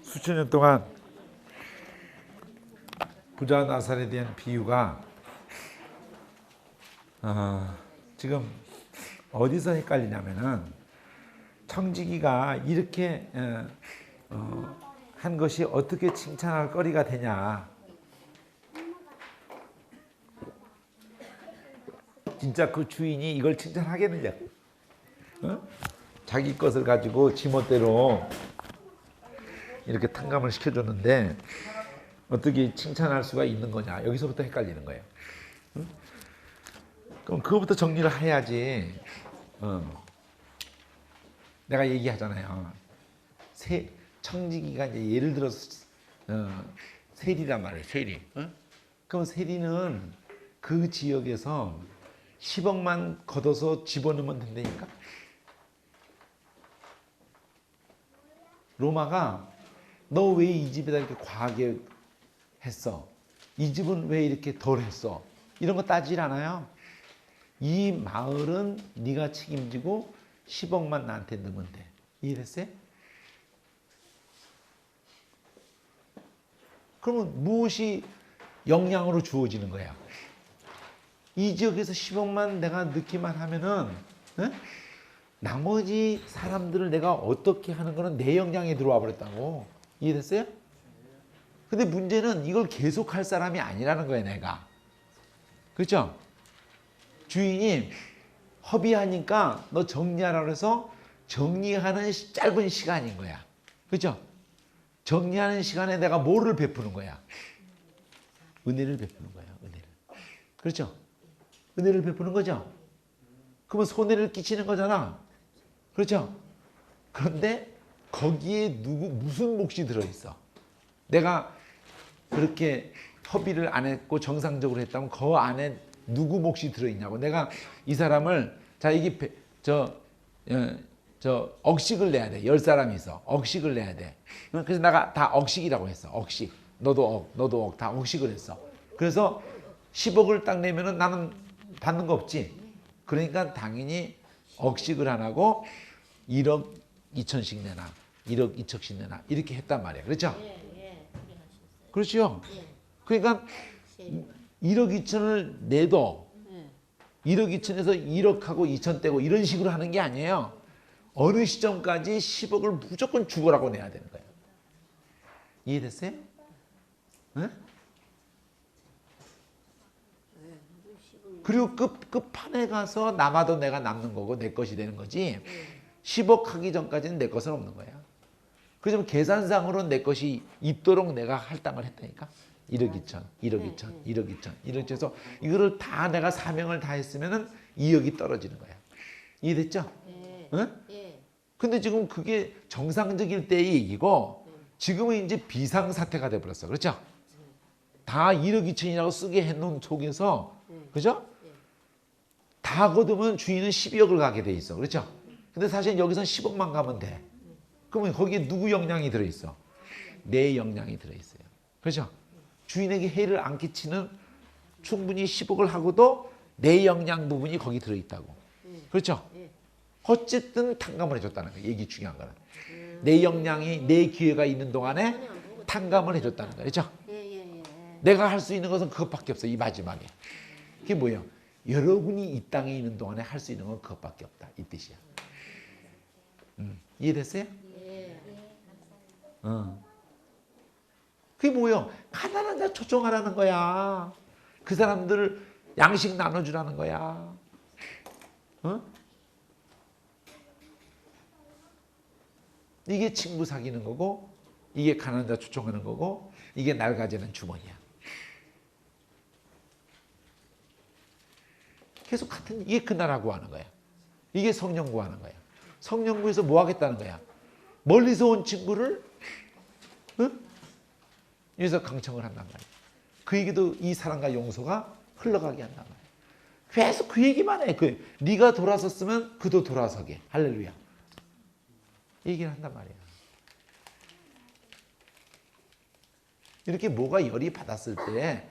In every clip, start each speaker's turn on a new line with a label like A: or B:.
A: 수천 년 동안 부자 나살에 대한 비유가 지금 어디서 헷갈리냐면은 청지기가 이렇게 한 것이 어떻게 칭찬할 거리가 되냐. 진짜 그 주인이 이걸 칭찬하겠느냐. 자기 것을 가지고 지멋대로 이렇게 탕감을 시켜줬는데 어떻게 칭찬할 수가 있는 거냐. 여기서부터 헷갈리는 거예요. 그럼 그거부터 정리를 해야지. 내가 얘기하잖아요. 청지기가 이제 예를 들어서 세리란 말이에요. 세리. 그럼 세리는 그 지역에서 10억만 걷어서 집어넣으면 된다니까. 로마가 너 왜 이 집에다 이렇게 과하게 했어? 이 집은 왜 이렇게 덜 했어? 이런 거 따지질 않아요. 이 마을은 네가 책임지고 10억만 나한테 넣으면 돼. 이해됐어요? 그러면 무엇이 영향으로 주어지는 거야? 이 지역에서 10억만 내가 넣기만 하면은 나머지 사람들을 내가 어떻게 하는 거는 내 영향에 들어와 버렸다고. 이해됐어요? 근데 문제는 이걸 계속 할 사람이 아니라는 거야, 내가. 그렇죠? 주인이 허비하니까 너 정리하라고 해서 정리하는 짧은 시간인 거야. 그렇죠? 정리하는 시간에 내가 뭐를 베푸는 거야? 은혜를 베푸는 거야, 은혜를. 그렇죠? 은혜를 베푸는 거죠? 그러면 손해를 끼치는 거잖아. 그렇죠? 그런데 거기에 무슨 몫이 들어있어? 내가 그렇게 협의를 안 했고 정상적으로 했다면 그 안에 누구 몫이 들어있냐고. 내가 이 사람을, 자, 이게 억식을 내야 돼. 10사람이 있어. 억식을 내야 돼. 그래서 내가 다 억식이라고 했어. 억식. 너도 억, 다 억식을 했어. 그래서 10억을 딱 내면은 나는 받는 거 없지. 그러니까 당연히 억식을 안 하고 1억 2천씩 내놔. 1억 2천씩 내놔. 이렇게 했단 말이야. 그렇죠? 그렇죠? 그러니까 1억 2천을 내도 1억 2천에서 1억하고 2천 떼고 이런 식으로 하는 게 아니에요. 어느 시점까지 10억을 무조건 죽으라고 내야 되는 거예요. 이해됐어요? 네? 그리고 끝판에 가서 남아도 내가 남는 거고 내 것이 되는 거지. 10억 하기 전까지는 내 것은 없는 거야. 그래서 계산상으로 내 것이 있도록 내가 할당을 했다니까. 1억 2천, 1억 2천, 1억 2천, 1억 2천 해서 이거를 다 내가 사명을 다 했으면은 2억이 떨어지는 거야. 이해됐죠? 응? 근데 지금 그게 정상적일 때의 얘기고 지금은 이제 비상사태가 돼버렸어. 그렇죠? 다 1억 2천이라고 쓰게 해놓은 속에서, 그죠? 다 거두면 주인은 12억을 가게 돼 있어. 그렇죠? 근데 사실 여기선 10억만 가면 돼. 그러면 거기에 누구 영향이 들어있어? 내 영향이 들어있어요. 그렇죠? 주인에게 해를 안 끼치는 충분히 10억을 하고도 내 영향 부분이 거기 들어있다고. 그렇죠? 어쨌든 탕감을 해줬다는 거예요. 이게 중요한 거는. 내 영향이, 내 기회가 있는 동안에 탕감을 해줬다는 거예요. 그렇죠? 내가 할 수 있는 것은 그것밖에 없어. 이 마지막에. 그게 뭐예요? 여러분이 이 땅에 있는 동안에 할 수 있는 건 그것밖에 없다. 이 뜻이야. 이해됐어요? 그게 뭐예요? 가난한 자 초청하라는 거야. 그 사람들을 양식 나눠주라는 거야. 이게 친구 사귀는 거고, 이게 가난한 자 초청하는 거고, 이게 날 가지는 주머니야. 계속 같은, 이게 그나라고 하는 거야. 이게 성령구 하는 거야. 성령구에서 뭐 하겠다는 거야? 멀리서 온 친구를 여기서 강청을 한단 말이야. 그에게도 이 사랑과 용서가 흘러가게 한단 말이야. 계속 그 얘기만 해. 네가 돌아섰으면 그도 돌아서게. 할렐루야. 이 얘기를 한단 말이야. 이렇게 뭐가 열이 받았을 때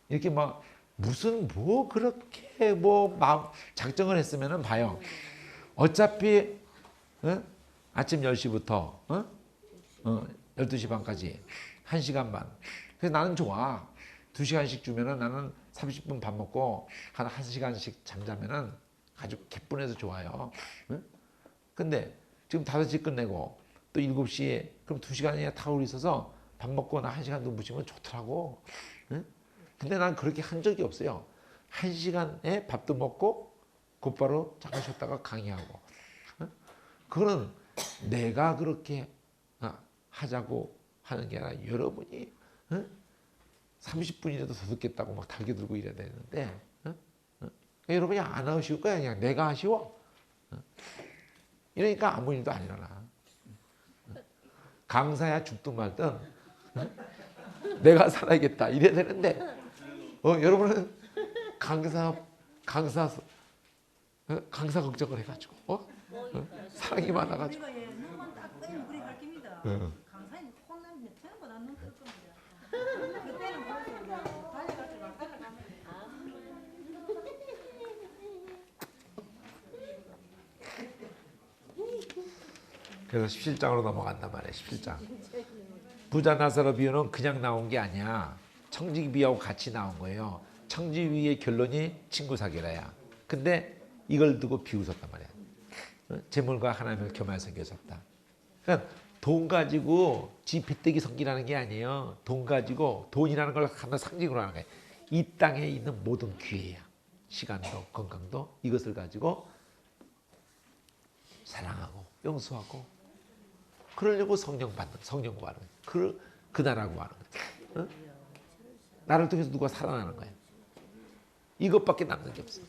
A: 이렇게 막 무슨 뭐 그렇게 뭐 마음 작정을 했으면은 봐요. 어차피 아침 10시부터 12시 반까지 1시간 반. 그래서 나는 좋아. 2시간씩 주면은 나는 30분 밥 먹고 한 1시간씩 잠자면은 아주 개뿐해서 좋아요. 응? 근데 지금 5시 끝내고 또 7시에 그럼 2시간이나 타올 있어서 밥 먹고 나 1시간 눈부시면 좋더라고. 응? 근데 난 그렇게 한 적이 없어요. 1시간에 밥도 먹고 곧바로 잠깐 쉬었다가 강의하고. 응? 그거는 내가 그렇게 하자고 하는 게 아니라 여러분이 30분이라도 더 듣겠다고 막 달겨들고 이래야 되는데 여러분이 안 하시울 거야. 그냥 내가 아쉬워. 이러니까 아무 일도 안 일어나. 강사야 죽든 말든 내가 살아야겠다 이래야 되는데 여러분은 강사 걱정을 해가지고 사랑이 많아가지고
B: 눈만 딱 뜨면 그리 갈 겁니다. 강사님 혼나면 전부 다 눈 뜰 겁니다. 그때는 벌써 달려가지고 따라가면
A: 그래서 17장으로 넘어간단 말이에요. 17장. 부자 나사로 비유는 그냥 나온 게 아니야. 청지기비하고 같이 나온 거예요. 청지기비의 결론이 친구 사귀라야. 근데 이걸 두고 비웃었단 말이야. 재물과 하나님을 겸하여 섬겼었다. 그러니까 돈 가지고 지 빚대기 섬기라는 게 아니에요. 돈 가지고 돈이라는 걸 하나 상징으로 하는 거예요. 이 땅에 있는 모든 기회야. 시간도 건강도 이것을 가지고 사랑하고 용서하고 그러려고 성령 구하는 거예요. 그 나라고 하는 거예요. 나를 통해서 누가 살아나는 거예요. 이것밖에 남는 게 없어.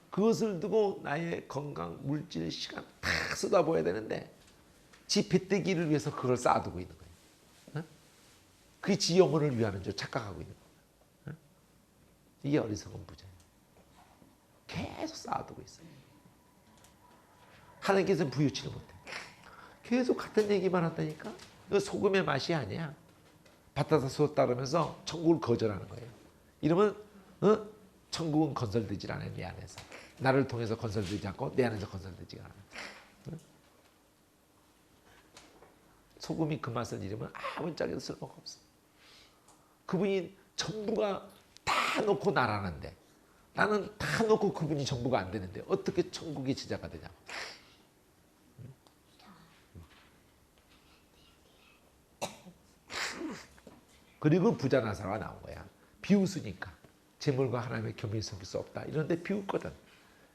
A: 그것을 두고 나의 건강, 물질, 시간 다 쏟아부어야 되는데 지 빚대기를 위해서 그걸 쌓아두고 있는 거예요. 그게 지 영혼을 위하는 줄 착각하고 있는 거예요. 이게 어리석은 부자예요. 계속 쌓아두고 있어요. 하나님께서 부유치를 못해. 계속 같은 얘기만 한다니까. 이거 소금의 맛이 아니야. 밭에서 쏟았다 그러면서 천국을 거절하는 거예요. 이러면 천국은 건설되질 않아요. 내 안에서. 나를 통해서 건설되지 않고 내 안에서 건설되지 않아요. 소금이 그 맛을 잃으면 아무 짝에도 쓸모가 없어. 그분이 전부가 다 놓고 나라는데 나는 다 놓고 그분이 전부가 안 되는데 어떻게 천국의 지자가 되냐고. 그리고 부자 나사로가 나온 거야. 비웃으니까. 재물과 하나님의 겸히 섬길 수 없다. 이런데 비웃거든.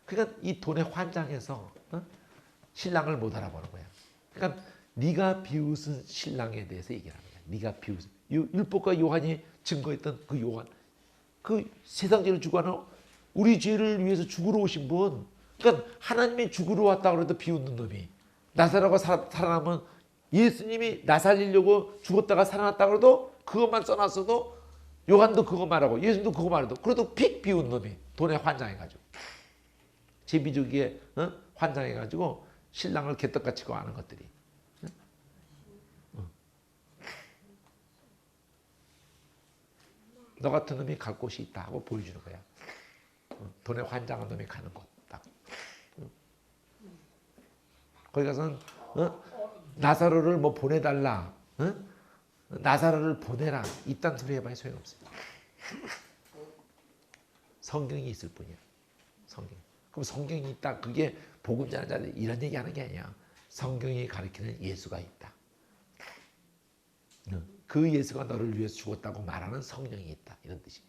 A: 그러니까 이 돈에 환장해서 신랑을 못 알아보는 거야. 그러니까 네가 비웃은 신랑에 대해서 얘기하는 거야. 네가 비웃은. 율법과 요한이 증거했던 그 요한. 그 세상 죄를 주관하는 우리 죄를 위해서 죽으러 오신 분. 그러니까 하나님이 죽으러 왔다 그래도 비웃는 놈이. 나사로가 살아나면 예수님이 나 살리려고 죽었다가 살아났다 그래도 그것만 써놨어도 요한도 그거 말하고 예수님도 그거 말해도 그래도 픽 비운 놈이 돈에 환장해가지고 제비주기에 환장해가지고 신랑을 개떡같이 하는 것들이 너 같은 놈이 갈 곳이 있다 하고 보여주는 거야. 돈에 환장한 놈이 가는 곳 딱. 거기 가서는 나사로를 뭐 보내달라. 나사로를 보내라. 이딴 소리 해봐야 소용없어요. 성경이 있을 뿐이야. 성경. 그럼 성경이 있다. 그게 복음 전하는 자들 이런 얘기하는 게 아니야. 성경이 가리키는 예수가 있다. 그 예수가 너를 위해서 죽었다고 말하는 성령이 있다. 이런 뜻이에요.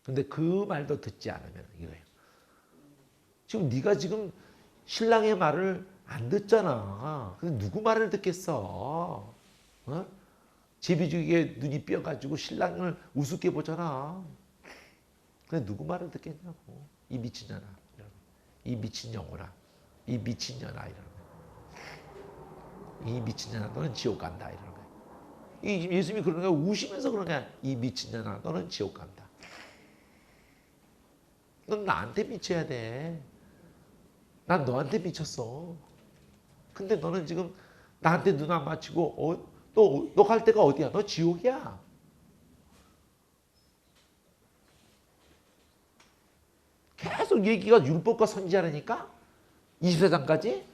A: 근데 그 말도 듣지 않으면 이거예요. 지금 네가 지금 신랑의 말을 안 듣잖아. 근데 누구 말을 듣겠어? 제비주기에 눈이 삐어가지고 신랑을 우습게 보잖아. 근데 누구 말을 듣겠냐고. 이 미친년아. 이 미친 영혼아. 이 미친년아. 이러는 거야. 이 미친년아 너는 지옥 간다. 이러는 거야. 이 예수님이 그러는 거야. 우시면서 그러는 거야. 이 미친년아 너는 지옥 간다. 넌 나한테 미쳐야 돼. 난 너한테 미쳤어. 근데 너는 지금 나한테 눈 안 맞추고 너 갈 데가 어디야? 너 지옥이야. 계속 얘기가 율법과 선지자라니까? 24장까지?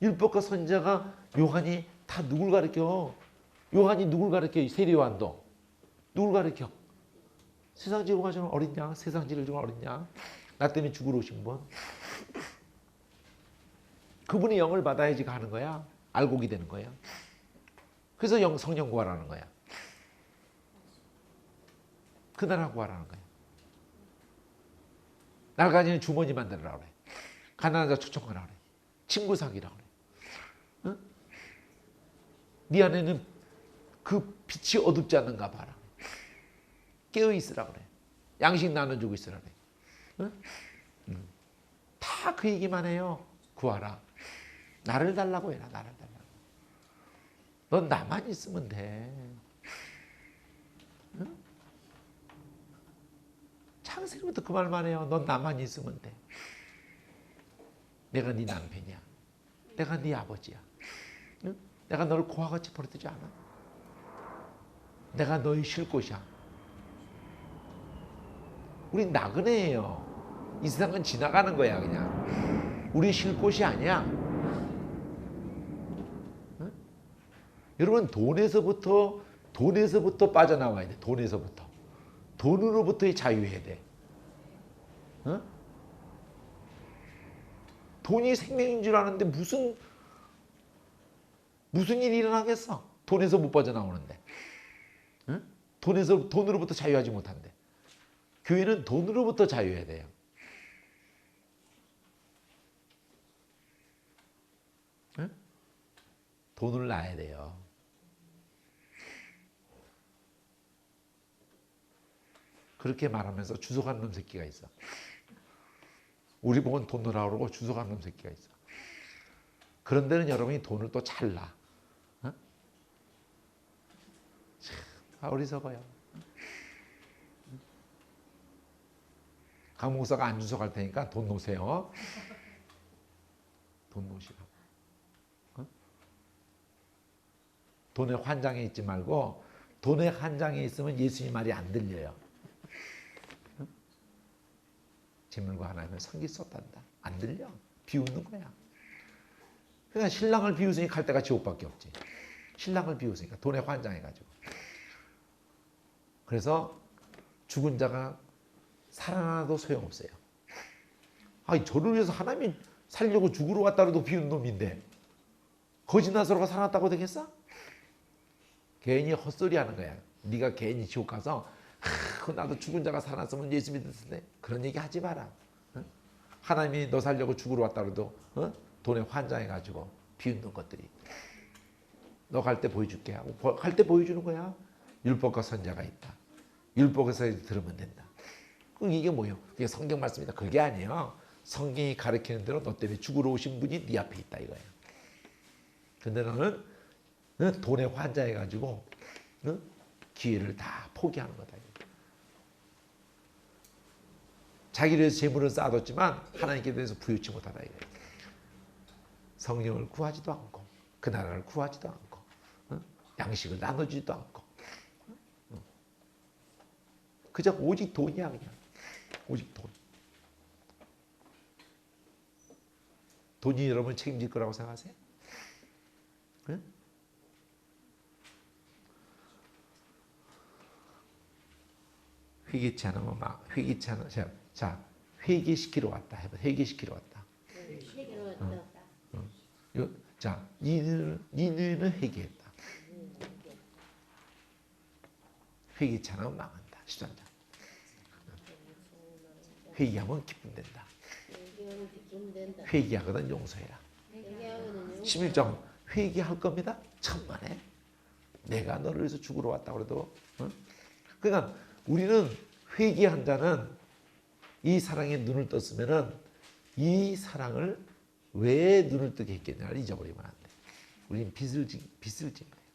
A: 율법과 선지자가 요한이 다 누굴 가르쳐? 요한이 누굴 가르쳐? 세례요한도 누굴 가르쳐? 세상 지으러 가시는 어린 양, 세상 지를 주는 어린 양, 나 때문에 죽으러 오신 분. 그분이 영을 받아야지 가는 거야. 알곡이 되는 거야. 그래서 성령 구하라는 거야. 그날 구하라는 거야. 날 가지는 주머니 만들으라고 그래. 가난한 자 초청하라고 그래. 친구 사귀라고 그래. 응? 네 안에는 그 빛이 어둡지 않는가 봐라. 깨어 있으라고 그래. 양식 나눠주고 있으라고 그래. 응? 다 그 얘기만 해요. 구하라. 나를 달라고 해라. 나를 달라고. 넌 나만 있으면 돼. 응? 창세기부터 그 말만 해요. 넌 나만 있으면 돼. 내가 네 남편이야. 내가 네 아버지야. 응? 내가 너를 고아같이 버려두지 않아. 내가 너의 쉴 곳이야. 우린 나그네예요. 이 세상은 지나가는 거야 그냥. 우리 쉴 곳이 아니야. 응? 여러분 돈에서부터 빠져나와야 돼. 돈에서부터. 돈으로부터 자유해야 돼. 응? 돈이 생명인 줄 아는데 무슨 일이 일어나겠어? 돈에서 못 빠져나오는데. 응? 돈으로부터 자유하지 못한대. 교회는 돈으로부터 자유해야 돼요. 응? 돈을 놔야 돼요. 그렇게 말하면서 주석한 놈 새끼가 있어. 우리 보면 돈 넣으라고 그러고 주석한 놈 새끼가 있어. 그런 데는 여러분이 돈을 또 잘 놔. 어? 참 어리석어요. 강 목사가 안 주석할 테니까 돈 놓으세요. 돈 놓으시라고. 어? 돈에 환장해 있지 말고 돈에 환장해 있으면 예수님 말이 안 들려요. 재물과 하나님은 섬길 수 없단다. 안 들려. 비웃는 거야. 그러니까 신랑을 비웃으니 갈대가 지옥밖에 없지. 신랑을 비웃으니까 돈에 환장해가지고. 그래서 죽은 자가 살아나도 소용없어요. 아니 저를 위해서 하나님이 살려고 죽으러 왔다 해도 비웃는 놈인데 거짓 나사로가 살아났다고 되겠어? 괜히 헛소리 하는 거야. 네가 괜히 지옥 가서 나도 죽은 자가 살았으면 예수 믿을 텐데 그런 얘기 하지 마라. 어? 하나님이 너 살려고 죽으러 왔다 그래도 돈에 환장해가지고 비웃는 것들이. 너 갈 때 보여줄게 하고 갈 때 보여주는 거야. 율법과 선자가 있다. 율법에서 들으면 된다. 이게 뭐예요? 그게 성경 말씀이다. 그게 아니에요. 성경이 가르치는 대로 너 때문에 죽으러 오신 분이 네 앞에 있다 이거예요. 근데 너는 돈에 환장해가지고 기회를 다 포기하는 거다. 자기를 위해서 재물을 쌓아뒀지만 하나님께 대해서 부여치 못하다 이거예요. 성령을 구하지도 않고 그 나라를 구하지도 않고 양식을 나눠주지도 않고 그저 오직 돈이야 그냥. 오직 돈. 돈이 여러분을 책임질 거라고 생각하세요? 응? 회개치 않으면 회개치 않으면 자 회개시키러 왔다 해봐. 회개시키러 왔다.
C: 회개로 왔다.
A: 자 니네는 회개했다. 회개치 않으면 망한다. 13장. 회개하면 기쁨 된다. 회개하거든 용서해라. 11장 회개할 겁니다. 천만에 내가 너를 위해서 죽으러 왔다고 해도 그러니까 우리는 회개한 자는 이 사랑에 눈을 떴으면은 이 사랑을 왜 눈을 뜨게 했겠냐를 잊어버리면 안 돼. 우리는 빚을 진 거예요.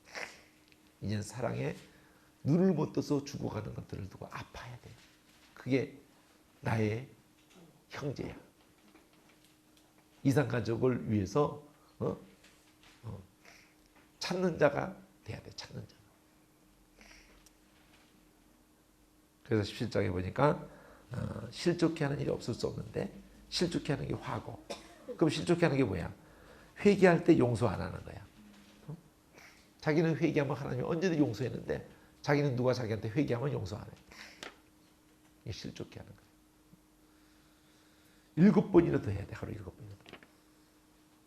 A: 이제는 사랑에 눈을 못 떠서 죽어가는 것들을 두고 아파야 돼. 그게 나의 형제야. 이산가족을 위해서 찾는 자가 돼야 돼. 찾는 자. 그래서 17장에 보니까 실족해 하는 일이 없을 수 없는데 실족해 하는 게 화고. 그럼 실족해 하는 게 뭐야? 회개할 때 용서 안 하는 거야. 자기는 회개하면 하나님이 언제든 용서했는데 자기는 누가 자기한테 회개하면 용서 안 해. 이게 실족해 하는 거야. 7번이나 더 해야 돼. 하루 7번이나 더.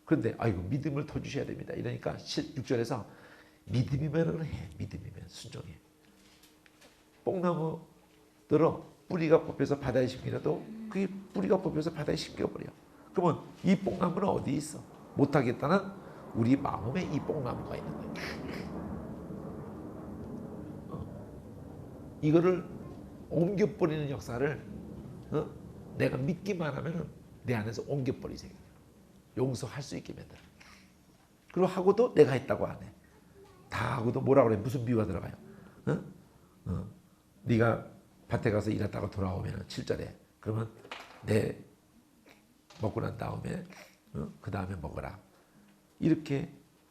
A: 그런데 아이고 믿음을 더 주셔야 됩니다. 이러니까 6절에서 믿음이면 해. 믿음이면 순종해. 뽕나무 들어 뿌리가 뽑혀서 바다에 심기라도 그게 뿌리가 뽑혀서 바다에 심겨버려. 그러면 이 뽕나무는 어디 있어? 못하겠다는 우리 마음에 이 뽕나무가 있는 거야. 이거를 옮겨버리는 역사를 내가 믿기만 하면 내 안에서 옮겨버리세요. 용서할 수 있게 만들어. 그리고 하고도 내가 했다고 안 해. 다 하고도 뭐라 그래? 무슨 비유가 들어가요? 네가 밭에 가서 일했다가 돌아오면 7절에 그러면 내 먹고 난 다음에 그 다음에 먹어라. 이렇게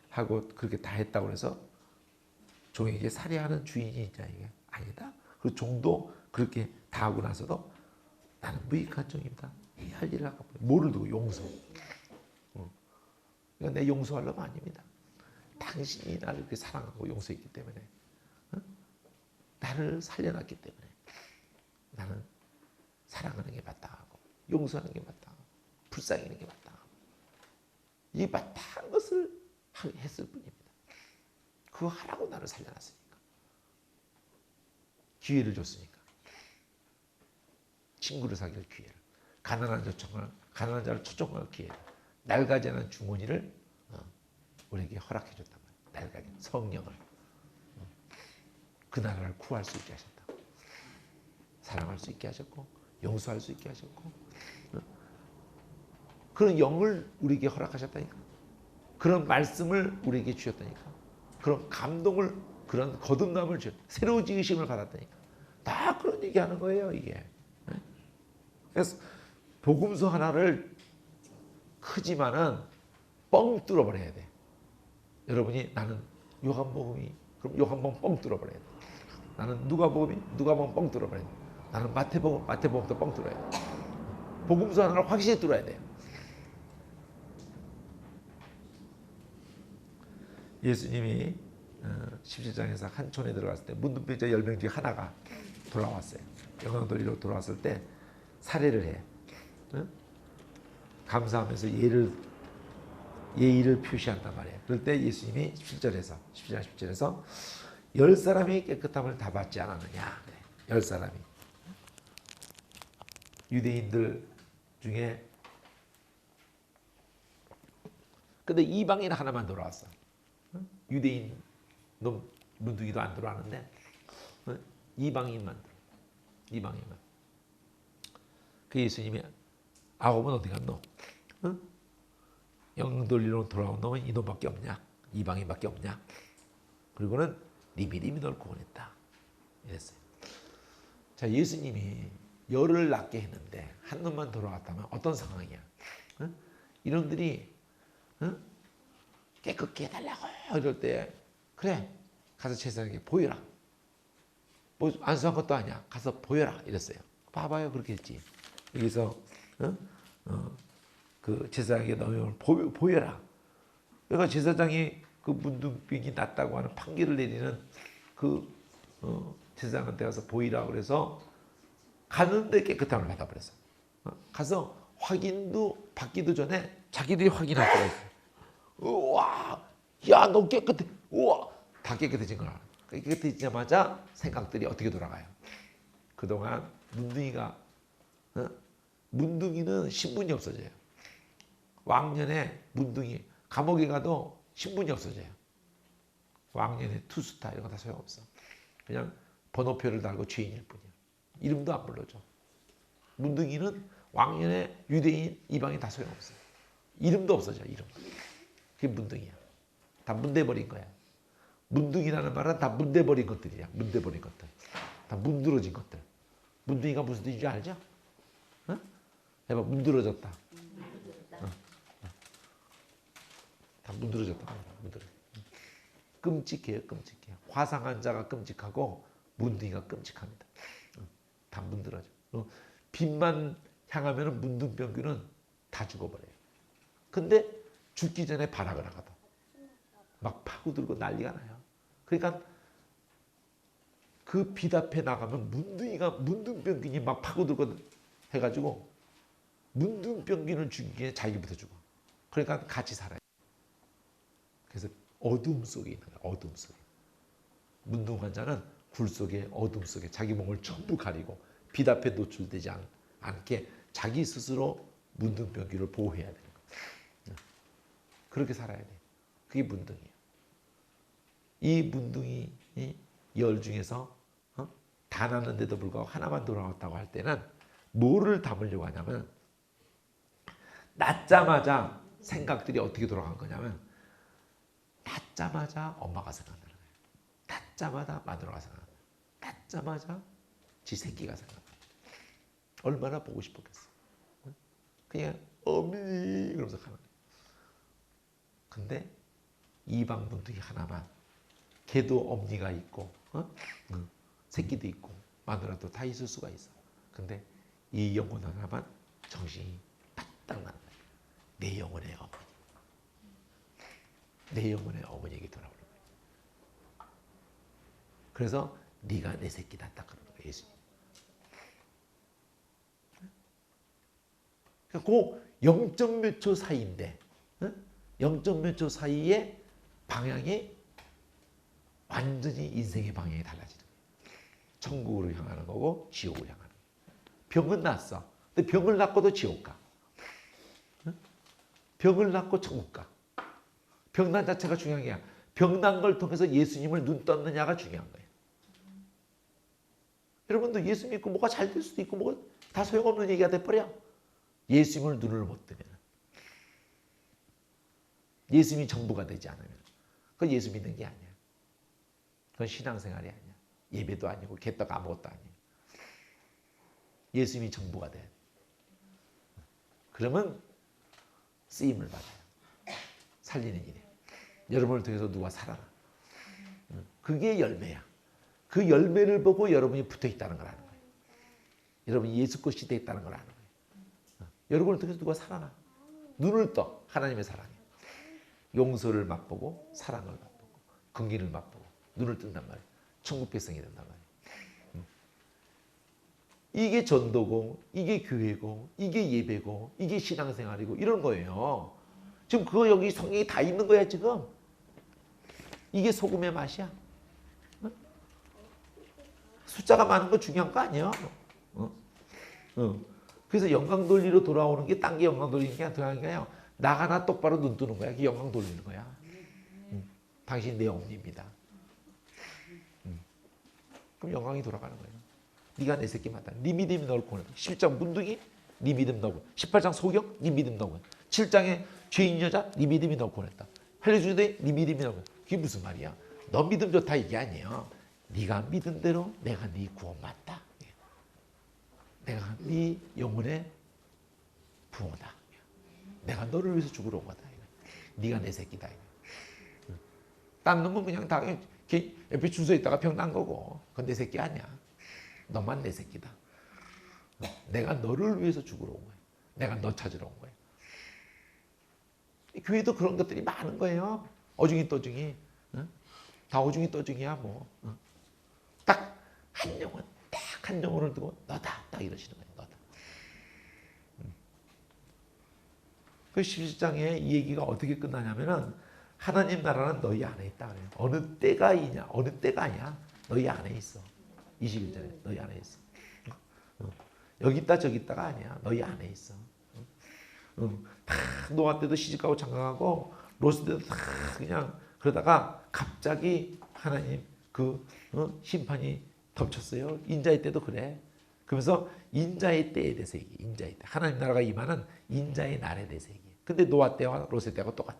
A: 하고 그렇게 다 했다고 해서 종에게 살해하는 주인이 있냐 이게 아니다. 그 종도 그렇게 다 하고 나서도 나는 무익한 종입니다. 해야 할 일을 하고 뭐를 두고 용서. 그러니까 내 용서하려면 아닙니다. 당신이 나를 그렇게 사랑하고 용서했기 때문에 나를 살려놨기 때문에 나는 사랑하는 게 마땅하고 용서하는 게 마땅하고 불쌍히는 게 마땅하고 이 마땅한 것을 했을 뿐입니다. 그거 하라고 나를 살려놨으니까. 기회를 줬으니까. 친구를 사귈 기회를. 가난한 자를 초청할 기회를. 낡아지 않은 중원이를 우리에게 허락해 줬단 말이에요. 낡아지 성령을. 그 나라를 구할 수 있게 하셨다고. 사랑할 수 있게 하셨고 용서할 수 있게 하셨고 그런 영을 우리에게 허락하셨다니까. 그런 말씀을 우리에게 주셨다니까. 그런 감동을 그런 거듭남을 새로운 지으심을 받았다니까. 다 그런 얘기하는 거예요 이게. 그래서 복음서 하나를 크지만은 뻥 뚫어버려야 돼. 여러분이 나는 요한복음이 그럼 요한복음 뻥 뚫어버려야 돼. 나는 누가복음 뻥 뚫어버려야 돼. 나는 마태복음도 뻥 뚫어야 돼. 복음서 하나를 확실히 뚫어야 돼요. 예수님이 17장에서 한 촌에 들어갔을 때 문둥병자 10명 중에 하나가 돌아왔어요. 영광돌이로 돌아왔을 때 살해를 해. 감사하면서 예의를 표시한단 말이에요. 그럴 때 예수님이 17장 17절에서 10사람이 깨끗함을 다 받지 않았느냐. 10사람이. 유대인들 중에 근데 이방인 하나만 돌아왔어. 유대인 놈 문둥이도 안 들어왔는데 이방인만. 그 예수님이 아홉은 어디 갔노? 영돌리로 돌아온 놈은 이놈밖에 없냐? 이방인밖에 없냐? 그리고는 네 믿음이 널 구원했다. 이랬어요. 자, 예수님이 열을 낳게 했는데 한 놈만 돌아왔다면 어떤 상황이야? 이놈들이 깨끗게 해달라고 이럴 때 그래 가서 제사장에게 보여라. 뭐 안수한 것도 아니야. 가서 보여라 이랬어요. 봐봐요 그렇게 했지. 여기서 그 제사장에게 너희 보여라. 그러니까 제사장이 그 문둥병이 낫다고 하는 판결을 내리는 그 제사장한테 가서 보이라 그래서 가는데 깨끗함을 받아버렸어. 가서 확인도 받기도 전에 자기들이 확인할 수가 있어. 우와, 야, 너 깨끗해. 우와, 다 깨끗해진 거야. 깨끗해지자마자 생각들이 어떻게 돌아가요? 그동안 문둥이는 신분이 없어져요. 왕년에 문둥이 감옥에 가도 신분이 없어져요. 왕년에 투스타 이런 거 다 소용없어. 그냥 번호표를 달고 죄인일 뿐이야. 이름도 안 불러줘. 문둥이는 왕년에 유대인, 이방인 다 소용없어. 이름도 없어져. 이름. 그게 문둥이야. 다 문대버린 거야. 문둥이라는 말은 다 문대버린 것들이야. 문대버린 것들. 다 문드러진 것들. 문둥이가 무슨 뜻인지 알죠? 해봐. 문드러졌다. 다 문드러졌다. 끔찍해요. 끔찍해요. 화상한 자가 끔찍하고 문둥이가 끔찍합니다. 다 문드러져. 빛만 향하면 문둥병균은 다 죽어버려요. 근데 죽기 전에 발악을 하거든. 막 파고들고 난리가 나요. 그러니까 그 빛 앞에 나가면 문둥병균이 막 파고들고 해가지고 문둥병균을 죽이기에 자기부터 죽어. 그러니까 같이 살아요. 그래서 어둠 속에 있는 거야. 어둠 속에. 문둥 환자는 굴 속에 어둠 속에 자기 몸을 전부 가리고 빛 앞에 노출되지 않게 자기 스스로 문둥병균을 보호해야 되는 거야. 그렇게 살아야 돼. 그게 문둥이에요. 이 문둥이 열 중에서 다 났는데도 불구하고 하나만 돌아왔다고 할 때는 뭐를 담으려고 하냐면 낳자마자 생각들이 어떻게 돌아간 거냐면 낳자마자 엄마가 생각나는 거예요. 낳자마자 마누라가 생각나는 거예요. 낳자마자 지 새끼가 생각나는 거예요. 얼마나 보고 싶었겠어. 그냥 어머니 그러면서 가는 거예요. 근데 이방 문둥이 하나만 걔도 엄니가 있고 새끼도 있고 마누라도 다 있을 수가 있어. 근데 이 영혼 하나만 정신이 바짝 나는 거예요. 내 영혼의 어머니. 내 영혼의 어머니에게 돌아오는 거예요. 그래서 네가 내 새끼다 딱 그러는 거예요. 예수님. 그 0점 몇 초 사이인데 0점 몇 초 사이에 방향이 완전히 인생의 방향이 달라지는 거예요. 천국으로 향하는 거고 지옥으로 향하는 거예요. 병은 났어. 근데 병을 낳고도 지옥 가. 병을 낳고 천국 가. 병난 자체가 중요한 게 아니야. 병난 걸 통해서 예수님을 눈 떴느냐가 중요한 거예요. 여러분도 예수 믿고 뭐가 잘 될 수도 있고 뭐가 다 소용없는 얘기가 돼버려. 예수님을 눈을 못 뜨면. 예수님이 전부가 되지 않으면. 그건 예수 믿는 게 아니야. 그건 신앙생활이 아니야. 예배도 아니고 개떡 아무것도 아니야. 예수님이 전부가 돼. 그러면 쓰임을 받아요. 살리는 일이에요. 여러분을 통해서 누가 살아나. 그게 열매야. 그 열매를 보고 여러분이 붙어 있다는 걸 아는 거예요. 여러분이 예수 것이 되어 있다는 걸 아는 거예요. 여러분을 통해서 누가 살아나. 눈을 떠. 하나님의 사랑에. 용서를 맛보고 사랑을 맛보고 긍휼을 맛보고 눈을 뜬단 말이에요. 천국 백성이 된단 말이에요. 이게 전도고 이게 교회고 이게 예배고 이게 신앙생활이고 이런 거예요. 지금 그거 여기 성경이 다 있는 거야 지금. 이게 소금의 맛이야. 숫자가 많은 거 중요한 거 아니야. 그래서 영광 돌리로 돌아오는 게 딴 게 영광 돌리는 게 아니라 나가나 똑바로 눈 뜨는 거야. 그게 영광 돌리는 거야. 당신 내 어머니입니다. 그럼 영광이 돌아가는 거예요. 네가 내 새끼 맞다. 네 믿음이 널 구원했다. 10장 문둥이 네 믿음 너고 18장 소경 네 믿음 너고 7장에 죄인 여자 네 믿음이 널 구원했다. 헬리주대 네 믿음이 널 구원했다. 그게 무슨 말이야? 너 믿음 좋다 이게 아니에요. 네가 믿은 대로 내가 네 구원 맞다. 내가 네 영혼의 부모다. 내가 너를 위해서 죽으러 온 거다. 네가 내 새끼다. 딴 놈은 그냥 다 옆에 줄 서 있다가 병 난 거고 그건 내 새끼 아니야. 너만 내 새끼다. 내가 너를 위해서 죽으러 온 거야. 내가 너 찾으러 온 거야. 교회도 그런 것들이 많은 거예요. 어중이 떠중이. 다 어중이 떠중이야 뭐. 딱 한 영혼, 딱 한 영혼을 두고 너다. 딱 이러시는 거예요. 너다. 그 11장에 이 얘기가 어떻게 끝나냐면은 하나님 나라는 너희 안에 있다 그래요. 어느 때가 있냐? 어느 때가 아니야. 너희 안에 있어. 21절에 너희 안에 있어. 여기 있다 저기 있다가 아니야. 너희 안에 있어. 다 노아 때도 시집가고 장가가고 롯 때도 다 그냥 그러다가 갑자기 하나님 그 심판이 덮쳤어요. 인자의 때도 그래. 그러면서 인자의 때에 대해서 얘기해. 인자의 때. 하나님 나라가 임하는 인자의 날에 대해서 얘기해. 근데 노아 때와 롯의 때가 똑같아.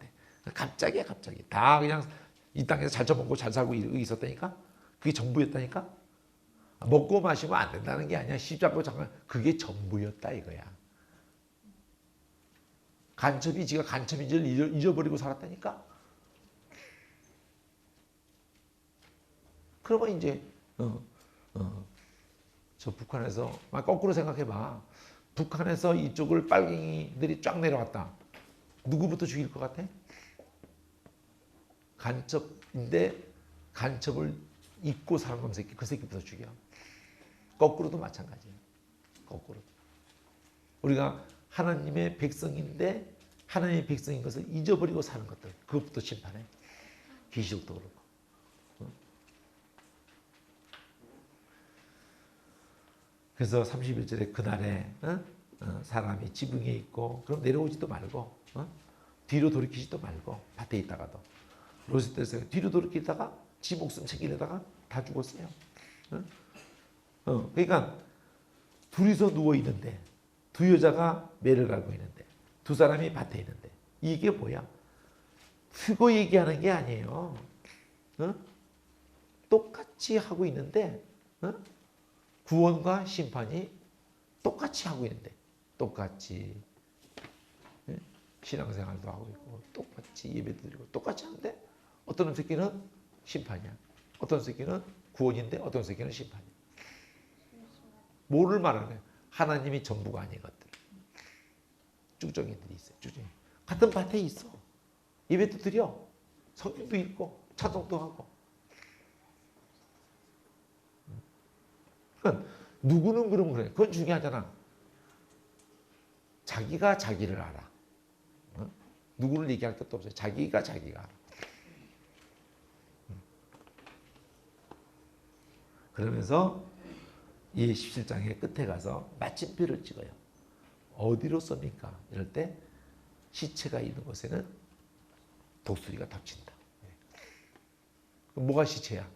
A: 갑자기야 갑자기. 다 그냥 이 땅에서 잘 처먹고 잘 살고 있었다니까. 그게 전부였다니까. 먹고 마시면 안 된다는 게 아니야. 시집잡고 잠깐 그게 전부였다 이거야. 간첩이 지가 간첩인지를 잊어버리고 살았다니까. 그러면 이제 저 북한에서 거꾸로 생각해봐. 북한에서 이쪽을 빨갱이들이 쫙 내려왔다. 누구부터 죽일 것 같아? 간첩인데 간첩을 입고 사는 놈 새끼, 그 새끼부터 죽여. 거꾸로도 마찬가지예요. 거꾸로. 우리가 하나님의 백성인데 하나님의 백성인 것을 잊어버리고 사는 것들, 그것부터 심판해. 귀신도 그렇고. 그래서 31절에 그날에 사람이 지붕에 있고 그럼 내려오지도 말고 뒤로 돌이키지도 말고 밭에 있다가도 롯의 때에서 뒤로 돌이키다가 지 목숨 챙기려다가 다 죽었어요. 그러니까 둘이서 누워 있는데 두 여자가 매를 갈고 있는데 두 사람이 밭에 있는데 이게 뭐야? 그거 얘기하는 게 아니에요. 똑같이 하고 있는데 구원과 심판이 똑같이 하고 있는데 똑같이 신앙생활도 하고 있고 똑같이 예배도 드리고 똑같이 하는데 어떤 새끼는 심판이야. 어떤 새끼는 구원인데 어떤 새끼는 심판이야. 뭐를 말하는 거야? 하나님이 전부가 아닌 것들. 쭉정이들이 있어요. 쭉정이. 같은 밭에 있어. 예배도 드려. 성경도 읽고 찬송도 하고. 그러니까 누구는 그러면 그래. 그건 중요하잖아. 자기가 자기를 알아. 누구를 얘기할 것도 없어요. 자기가 알아. 그러면서 이 17장의 끝에 가서 마침표를 찍어요. 어디로 씁니까? 이럴 때 시체가 있는 곳에는 독수리가 덮친다. 그럼 뭐가 시체야?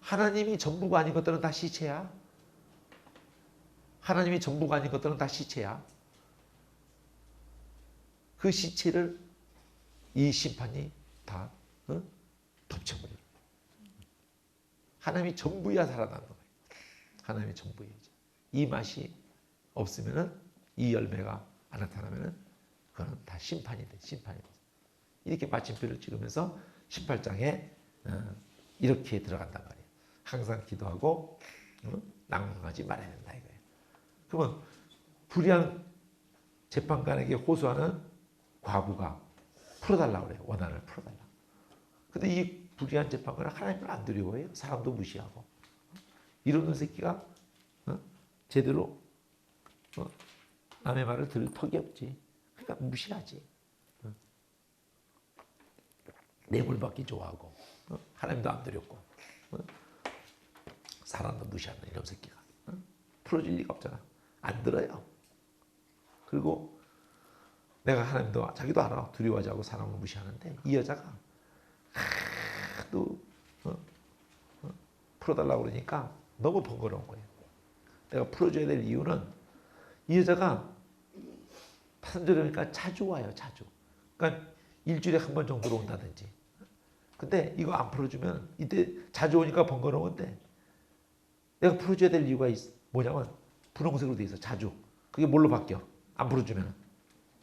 A: 하나님이 전부가 아닌 것들은 다 시체야. 하나님이 전부가 아닌 것들은 다 시체야. 그 시체를 이 심판이 다 덮쳐버려. 하나님이 전부야 살아나는 거예요. 하나님이 전부예요. 이 맛이 없으면은 이 열매가 안 나타나면은 그거는 다 심판이 돼. 심판이 돼. 이렇게 마침표를 찍으면서 18장에 이렇게 들어간단 말이에요. 항상 기도하고 낭망하지 말아야 된다 이거예요. 그러면 불의한 재판관에게 호소하는 과부가 풀어달라고 그래요. 원한을 풀어달라. 근데 이 불의한 재판관은 하나님을 안 두려워해요. 사람도 무시하고. 이러는 새끼가 제대로 남의 말을 들을 턱이 없지. 그러니까 무시하지. 뇌물받기 좋아하고 하나님도 안 두렵고 사람도 무시하는 이런 새끼가 풀어줄 리가 없잖아. 안 들어요. 그리고 내가 하나님도 자기도 알아. 두려워하지 않고 사람을 무시하는데 이 여자가 하도 풀어달라고 그러니까 너무 번거로운 거예요. 내가 풀어줘야 될 이유는 이 여자가 판결하니까 자주 와요. 자주. 그러니까 일주일에 한 번 정도로 온다든지. 근데 이거 안 풀어주면 이때 자주 오니까 번거로운데 내가 풀어줘야 될 이유가 뭐냐면 분홍색으로 돼 있어. 자주. 그게 뭘로 바뀌어? 안 풀어주면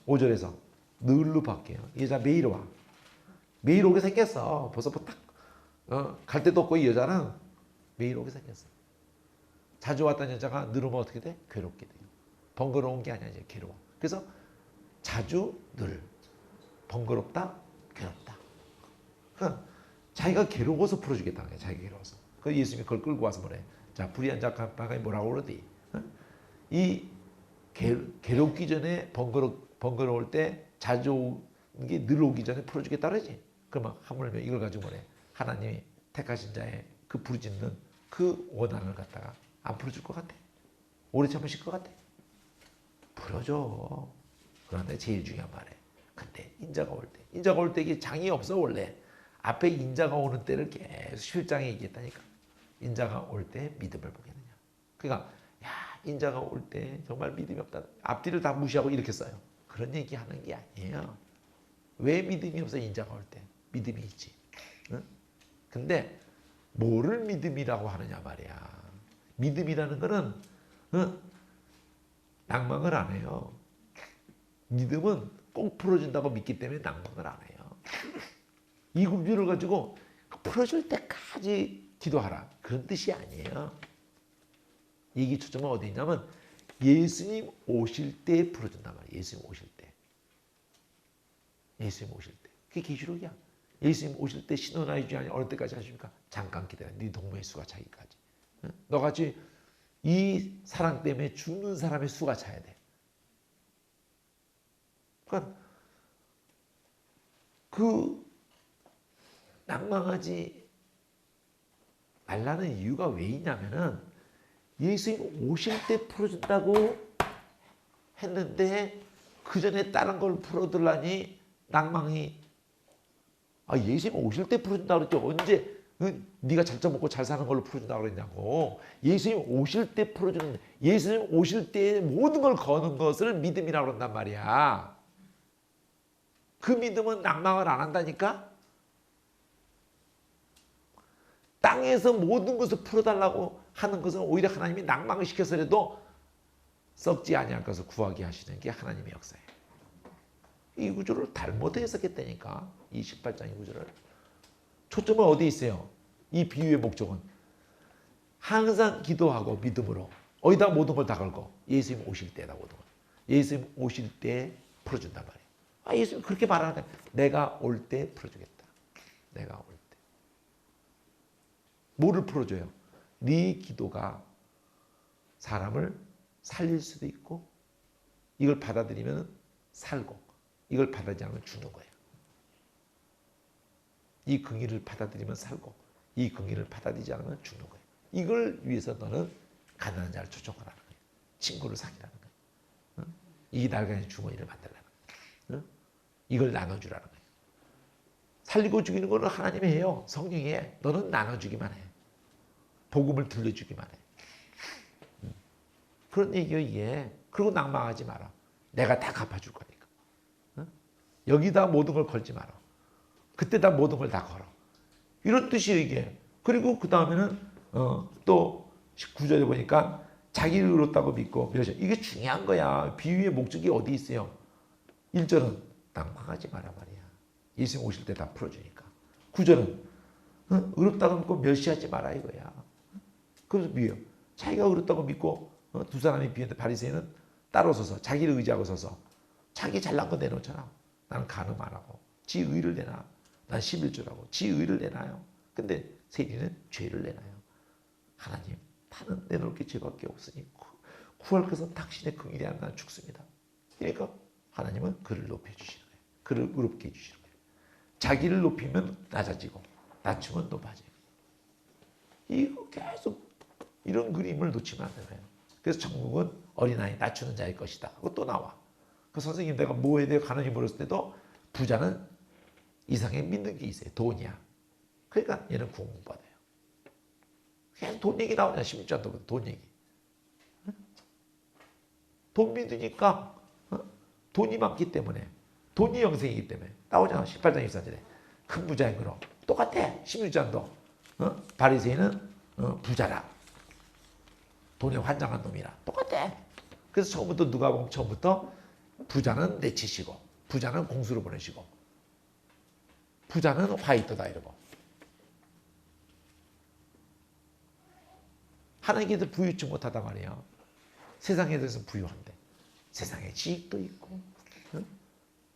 A: 5절에서 늘로 바뀌어요. 이 여자 매일 와. 매일 오게 생겼어. 벌써 딱 갈 데도 없고 이 여자는 매일 오게 생겼어. 자주 왔던 여자가 늘 오면 어떻게 돼? 괴롭게 돼요. 번거로운 게 아니야. 이제 괴로워. 그래서 자주 늘 번거롭다 괴롭다. 그러니까 자기가 괴로워서 풀어주겠다는 거야. 자기가 괴로워서. 그 예수님이 그걸 끌고 와서 뭐래? 자, 불의한 자가 뭐라고 그러지? 이 괴롭기 전에 번거로울 때 자주 오는 게 늘 오기 전에 풀어주겠다 그러지? 그러면 하물며 이걸 가지고 뭐래? 하나님이 택하신 자의 그 부르짖는 그 원한을 갖다가 안 풀어줄 것 같아? 오래 참으실 것 같아? 풀어줘. 그런데 제일 중요한 말이에요. 근데 인자가 올 때 이게 장이 없어 원래. 앞에 인자가 오는 때를 계속 17장에 얘기했다니까. 인자가 올 때 믿음을 보겠느냐. 그러니까 야 인자가 올 때 정말 믿음이 없다. 앞뒤를 다 무시하고 이렇게 써요. 그런 얘기하는 게 아니에요. 왜 믿음이 없어 인자가 올 때? 믿음이 있지. 응? 근데 뭐를 믿음이라고 하느냐 말이야. 믿음이라는 거는 낭망을 안 해요. 믿음은 꼭 풀어준다고 믿기 때문에 낭망을 안 해요. 이 구절을 가지고 풀어줄 때까지 기도하라. 그런 뜻이 아니에요. 이게 초점은 어디 있냐면 예수님 오실 때 풀어준단 말이에요. 예수님 오실 때. 예수님 오실 때. 그게 계시록이야. 예수님 오실 때 신원하여 주지 아니 어느 때까지 하십니까? 잠깐 기다려. 네 동무의 수가 차기까지. 너같이 이 사랑 때문에 죽는 사람의 수가 차야 돼. 그러니까 그 낭망하지 말라는 이유가 왜 있냐면은 예수님 오실 때 풀어준다고 했는데 그 전에 다른 걸 풀어들라니 낭망이 예수님 오실 때 풀어준다고 그랬죠. 언제 네가 잘 먹고 잘 사는 걸로 풀어준다고 그랬냐고. 예수님 오실 때 풀어주는 예수님 오실 때 모든 걸 거는 것을 믿음이라고 그런단 말이야. 그 믿음은 낭망을 안 한다니까. 땅에서 모든 것을 풀어달라고 하는 것은 오히려 하나님이 낭망을 시켜서라도 썩지 아니할 것을 구하게 하시는 게 하나님의 역사예요. 이 구조를 잘못 해석했다니까. 이 18장의 구조를. 초점은 어디 있어요? 이 비유의 목적은 항상 기도하고 믿음으로 어디다 모든 걸 다 걸고 예수님 오실 때다 모든 걸. 예수님 오실 때 풀어준단 말이에요. 예수님 그렇게 말하는데 내가 올 때 풀어주겠다. 내가 올 때. 뭐를 풀어줘요? 네 기도가 사람을 살릴 수도 있고 이걸 받아들이면 살고 이걸 받아들이지 않으면 죽는 거예요. 이 긍휼을 받아들이면 살고 이 긍휼을 받아들이지 않으면 죽는 거예요. 이걸 위해서 너는 가난한 자를 초청하라는 거예요. 친구를 사귀라는 거예요. 이 날간의 주머니를 만들라는 거예요. 이걸 나눠주라는 거예요. 살리고 죽이는 거는 하나님이 해요. 성령이 해. 너는 나눠주기만 해. 복음을 들려주기만 해. 그런 얘기요 이게. 그리고 낭망하지 마라. 내가 다 갚아줄 거니까. 여기다 모든 걸 걸지 마라. 그때다 모든 걸 다 걸어. 이런 뜻이에요 이게. 그리고 그 다음에는 또 19절에 보니까 자기를 의롭다고 믿고 멸시. 이게 중요한 거야. 비유의 목적이 어디 있어요? 1절은 낭망하지 마라 말이야. 예수님 오실 때 다 풀어주니까. 9절은 의롭다고 믿고 멸시하지 마라 이거야. 그래서 비유요. 자기가 의롭다고 믿고 두 사람이 비유인데 바리새인은 따로 서서 자기를 의지하고 서서 자기 잘난 거 내놓잖아. 나는 간음 안 하고 지 의를 내놔. 난 11조라고 지 의를 내놔요. 근데 세리는 죄를 내놔요. 하나님 나는 내놓을 게 죄밖에 없으니 구할 것은 당신의 긍휼이 아니라 난 죽습니다. 그러니까 하나님은 그를 높여주시는 거예요. 그를 의롭게 해주시는 거예요. 자기를 높이면 낮아지고 낮추면 높아져요. 이거 계속 이런 그림을 놓치면 안 되는 거예요. 그래서 천국은 어린아이 낮추는 자의 것이다 하고 또 나와. 그 선생님 내가 뭐에 대해 가난이 물었을 때도 부자는 이상에 믿는 게 있어요. 돈이야. 그러니까 얘는 구원 못 받아요. 계속 돈 얘기 나오냐. 16장도 돈 얘기. 돈 믿으니까 돈이 많기 때문에 돈이 영생이기 때문에 나오잖아. 18장 24절에 큰 부자인 거로 똑같아. 16장도 바리새인은 부자라. 돈에 환장한 놈이라. 똑같아. 그래서 처음부터 누가 보면 처음부터 부자는 내치시고 부자는 공수로 보내시고 부자는 화이트다 이러고. 하나님께서 부유치 못하단 말이에요. 세상에 대해서 부유한데 세상에 지식도 있고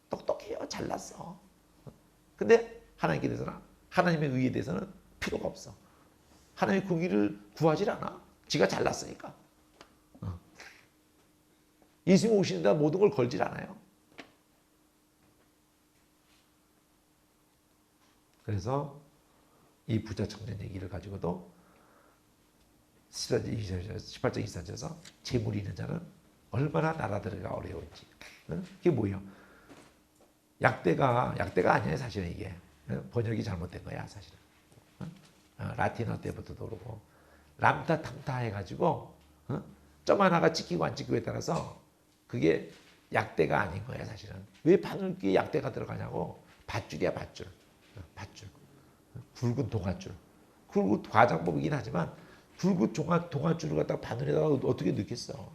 A: 똑똑해요. 잘났어. 근데 하나님께 대해서는 하나님의 의에 대해서는 필요가 없어. 하나님의 긍휼을 구하질 않아. 지가 잘났으니까. 예수님 오시는데 모든 걸 걸질 않아요. 그래서 이 부자 청년 얘기를 가지고도 18장 24절에서 재물이 있는 자는 얼마나 나라들이가 어려운지. 그게 뭐예요? 약대가 아니에요 사실은 이게. 번역이 잘못된 거야 사실은. 라틴어 때부터도 그러고 람타 탐타 해가지고 점 하나가 찍히고 안 찍히고에 따라서 그게 약대가 아닌 거야 사실은. 왜 바늘귀에 약대가 들어가냐고. 밧줄이야 밧줄. 밧줄. 굵은 동아줄. 굵은 과장법이긴 하지만 굵은 동아줄을 갖다가 바늘에다가 어떻게 넣겠어.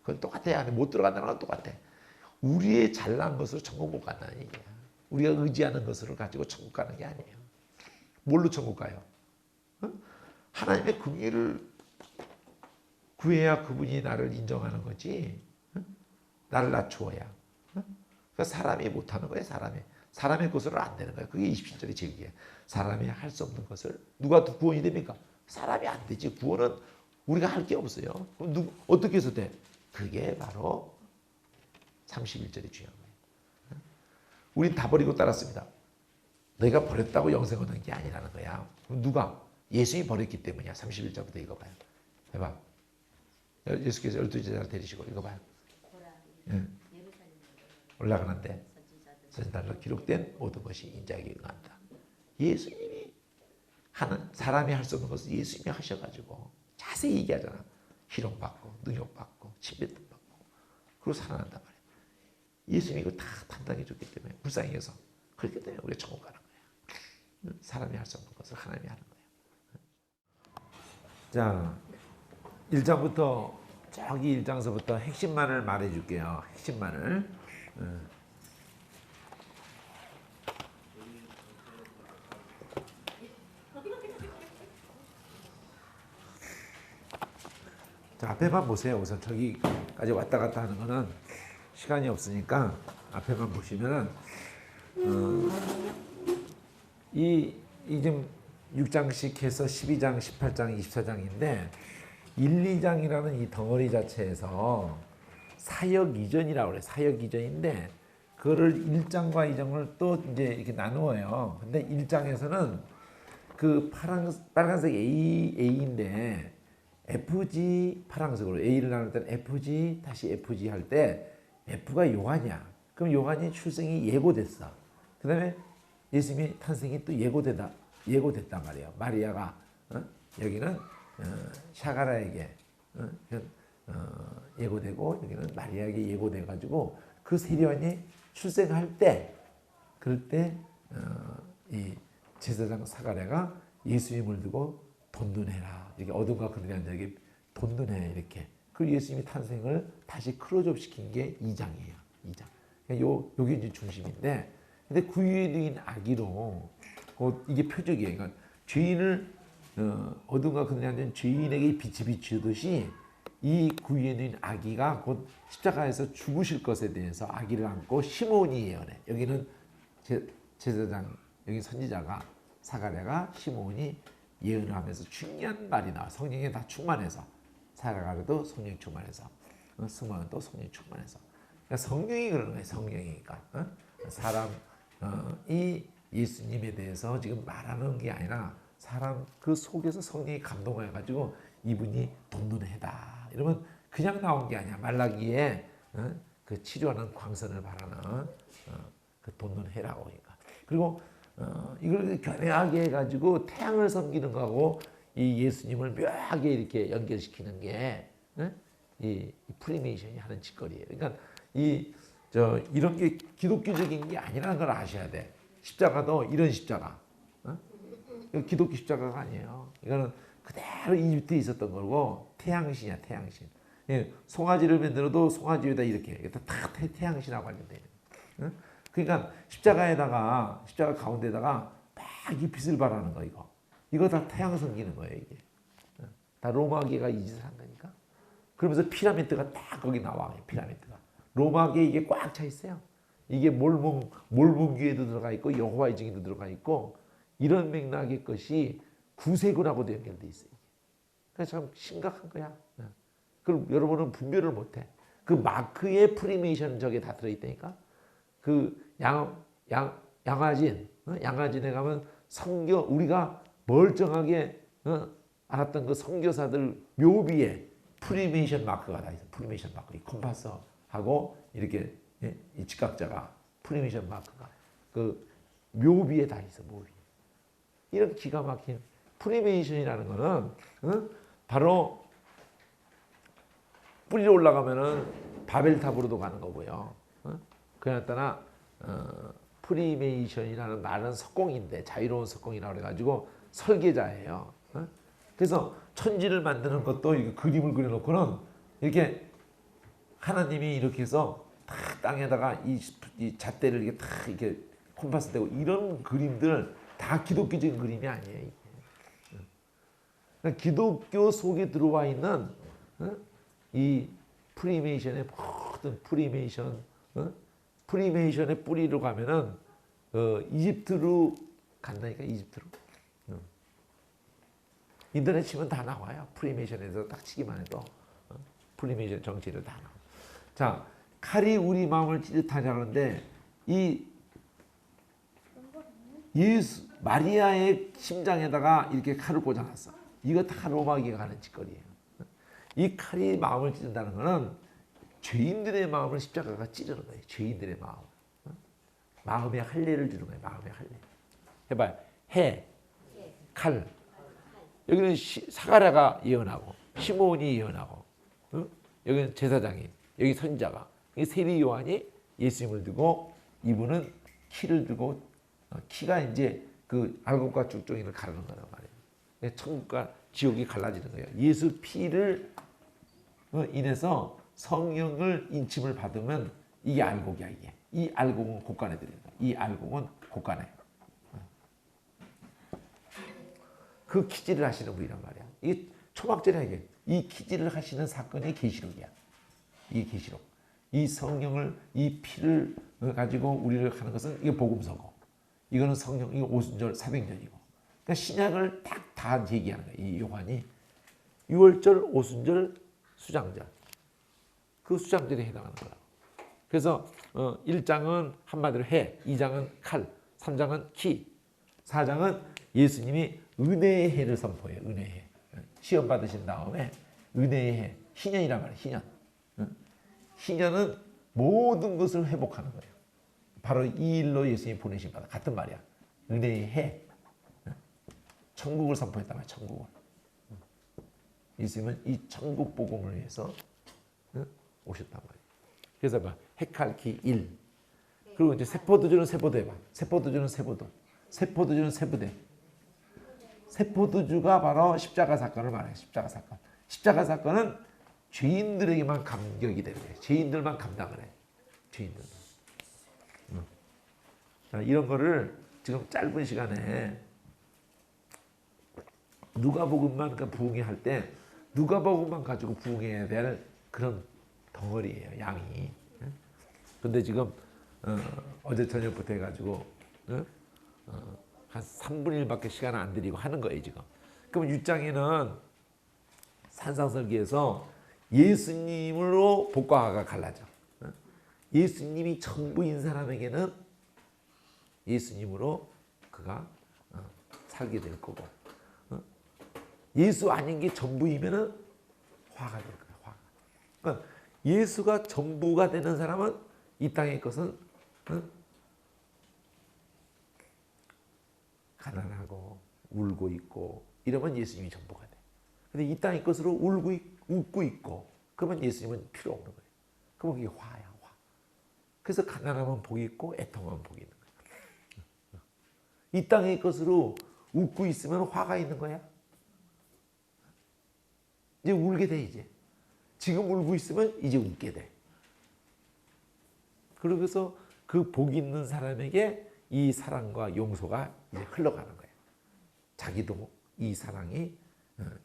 A: 그건 똑같아. 못 들어간다는 건 똑같아. 우리의 잘난 것으로 천국 못 간다는 얘기야. 우리가 의지하는 것을 가지고 천국 가는 게 아니에요. 뭘로 천국 가요? 하나님의 긍휼을 구해야 그분이 나를 인정하는 거지. 나를 낮추어야. 그러니까 사람이 못하는 거예요. 사람의 것으로 안 되는 거예요. 그게 27절의 제기예요. 사람이 할 수 없는 것을 누가 구원이 됩니까? 사람이 안 되지. 구원은 우리가 할 게 없어요. 그럼 어떻게 해서 돼? 그게 바로 31절이 중요한 거예요. 우린 다 버리고 따랐습니다. 너희가 버렸다고 영생 얻는 게 아니라는 거야. 그럼 누가? 예수님이 버렸기 때문이야. 31절부터 읽어봐요. 해봐. 예수께서 12제자를 데리시고 읽어봐요. 예. 올라가는데 선지자들로 기록된 모든 것이 인자에게 응한다. 예수님이 하는, 사람이 할 수 없는 것을 예수님이 하셔가지고 자세히 얘기하잖아. 희롱받고 능욕받고 침뱉음 받고 그리고 살아난단 말이야. 예수님이 이걸 다 담당해 줬기 때문에 불쌍히 여서 그렇기 때문에 우리가 천국 가는 거야. 사람이 할 수 없는 것을 하나님이 하는 거야. 자, 1장부터 저기 1장서부터 핵심만을 말해줄게요. 핵심만을. 자, 앞에만 보세요. 우선 저기까지 왔다 갔다 하는 거는 시간이 없으니까 앞에만 보시면은 이 지금 6장씩 해서 12장, 18장, 24장인데 1, 2장이라는 이 덩어리 자체에서 사역 이전이라고 그래요. 사역 이전인데 그거를 1장과 2장을 또 이제 이렇게 나누어요. 근데 1장에서는 그 빨간색 A인데 FG 파란색으로 A를 나눌 때는 FG 다시 FG 할 때 F가 요한이야. 그럼 요한이 출생이 예고됐어. 그 다음에 예수님의 탄생이 또 예고됐단 말이에요. 마리아가 여기는 샤가라에게 예고되고 여기는 마리아에게 예고돼가지고 그 세리원이 출생할 때 그럴 때 이 제사장 사가랴가 예수님을 두고 돈눈해라. 이렇게 어둠과 그늘이 앉아 이렇게 돈눈해 이렇게. 그리고 예수님이 탄생을 다시 클로즈업 시킨 게 2장이에요. 2장. 그러니까 요게 이제 중심인데, 근데 구유인 아기로 이게 표적이에요. 그러니까 죄인을 어둠과 그늘이 앉은 죄인에게 빛이 비추듯이 이 구유인 아기가 곧 십자가에서 죽으실 것에 대해서 아기를 안고 시몬이 예언해. 여기는 제사장, 여기 선지자가 사가랴가 시몬이 예언을 하면서 중요한 말이 나와. 성령에 다 충만해서. 사가랴도 성령 충만해서. 스모는도 성령 충만해서. 그러니까 성령이 그러는 거예요. 성령이니까. 사람이 예수님에 대해서 지금 말하는 게 아니라 사람 그 속에서 성령이 감동해가지고 이분이 돈눈해다. 이러면 그냥 나온 게 아니야. 말라기에 그 치료하는 광선을 바라는 그 돈눈해라고 하니까. 그리고 이걸 교묘하게 해가지고 태양을 섬기는 거하고 이 예수님을 묘하게 이렇게 연결시키는 게 이 프리메이션이 하는 짓거리예요. 그러니까 이런 게 기독교적인 게 아니라는 걸 아셔야 돼. 십자가도 이런 십자가, 기독교 십자가가 아니에요. 이거는 그대로 이집트에 있었던 거고 태양신이야, 태양신. 송아지를 만들어도 송아지 위에다 이렇게 다 태양신하고 관련돼 있는. 그러니까 십자가 가운데다가 막 이 빛을 발하는 거 이거 다 태양 섬기는 거예요 이게. 다 로마계가 이 짓을 한 거니까. 그러면서 피라미드가 딱 거기 나와. 피라미드가 로마계 이게 꽉 차 있어요. 이게 몰문기에도 들어가 있고 여호와의 증인도 들어가 있고 이런 맥락의 것이 구세군하고도 연결돼 있어요. 그래서 참 심각한 거야. 그럼 여러분은 분별을 못해. 그 마크의 프리메이션 저게 다 들어있다니까. 그 양화진에 가면 우리가 멀쩡하게 알았던 그 선교사들 묘비에 프리메이션 마크가 다 있어. 프리메이션 마크, 이 컴파스하고 이렇게 이 직각자가 프리메이션 마크가 그 묘비에 다 있어. 묘비. 이런 기가 막힌 프리메이션이라는 거는 바로 뿌리로 올라가면은 바벨탑으로도 가는 거고요. 그나따나 프리메이션이라는 말은 석공인데 자유로운 석공이라고 그래가지고 설계자예요. 그래서 천지를 만드는 것도 이거 그림을 그려놓고는 이렇게 하나님이 이렇게 해서 탁 땅에다가 이 잣대를 이렇게 탁 이렇게 콤파스 대고 이런 그림들 다 기독교적인 그림이 아니에요. 이게. 그러니까 기독교 속에 들어와 있는 이 프리메이션의 모든 프리메이션 프리메이션의 뿌리로 가면은 이집트로 간다니까 이집트로. 인터넷 치면 다 나와요. 프리메이션에서 딱 치기만 해도 프리메이션 정치를 다 나와. 자, 칼이 우리 마음을 찌릿하냐는데 이 예수 마리아의 심장에다가 이렇게 칼을 꽂아놨어. 이거 다 로마기가 가는 짓거리예요. 이 칼이 마음을 찌른다는 것은 죄인들의 마음을 십자가가 찌르는 거예요. 죄인들의 마음. 마음의 할례를 주는 거예요. 마음의 할례. 해봐요. 해, 칼. 여기는 사가랴가 예언하고 시므온이 예언하고 여기는 제사장이 여기 선지자가 이 세리 요한이 예수님을 두고 이분은 키를 두고 키가 이제 그 알곡과 쭉종이를 가르는 거란 말이에요. 천국과 지옥이 갈라지는 거예요. 예수 피를 인해서 성령을 인침을 받으면 이게 알곡이야 이게. 이 알곡은 곳간에 들어있는 거야. 이 알곡은 곳간에. 그 키질을 하시는 분이란 말이야. 이게 초막절이야 이게. 이 키질을 하시는 사건이 계시록이야. 이게 계시록. 이 성령을 이 피를 가지고 우리를 하는 것은 이게 복음서고. 이거는 성령, 이거 오순절 사백년이고. 그러니까 신약을 딱 다 얘기하는 거야. 이 요한이 6월절, 오순절, 수장절. 그 수장절에 해당하는 거야. 그래서 1장은 한마디로 해, 2장은 칼, 3장은 키, 4장은 예수님이 은혜의 해를 선포해요. 은혜의 해. 시험 받으신 다음에 은혜의 해, 희년이란 말이에요. 희년. 희년은 모든 것을 회복하는 거예요. 바로 이 일로 예수님이 보내신 바다. 같은 말이야. 은혜의 해. 천국을 선포했단 말이야. 천국을. 예수님은 이 천국 복음을 위해서 오셨단 말이에요. 그래서 봐. 해칼키 1. 그리고 이제 세포도주는 세포도 해봐. 세포도주는 세포도. 세포도주는 세부대. 세포도주가 바로 십자가 사건을 말해요. 십자가 사건. 십자가 사건은 죄인들에게만 감격이 되는 거예요. 죄인들만 감당을 해. 죄인들. 자, 이런 거를 지금 짧은 시간에 누가복음만 부흥회 할 때 누가복음만 가지고 부흥해야 될 그런 덩어리예요. 양이. 근데 지금 어제 저녁부터 해가지고 한 3분의 1밖에 시간을 안 들이고 하는 거예요 지금. 그럼 6장에는 산상설계에서 예수님으로 복과 화가 갈라져. 예수님이 전부인 사람에게는 예수님으로 그가 살게 될 거고, 예수 아닌 게 전부이면은 화가 될 거야. 화가. 그러니까 예수가 전부가 되는 사람은 이 땅의 것은 가난하고 울고 있고 이러면 예수님이 전부가 돼. 근데 이 땅의 것으로 웃고 있고 그러면 예수님은 필요 없는 거예요. 그러면 그게 화야, 화. 그래서 가난하면 복이 있고 애통하면 복이 있는 거예요. 이 땅의 것으로 웃고 있으면 화가 있는 거야. 이제 울게 돼 이제. 지금 울고 있으면 이제 웃게 돼. 그러고서 그 복 있는 사람에게 이 사랑과 용서가 이제 흘러가는 거예요. 자기도 이 사랑이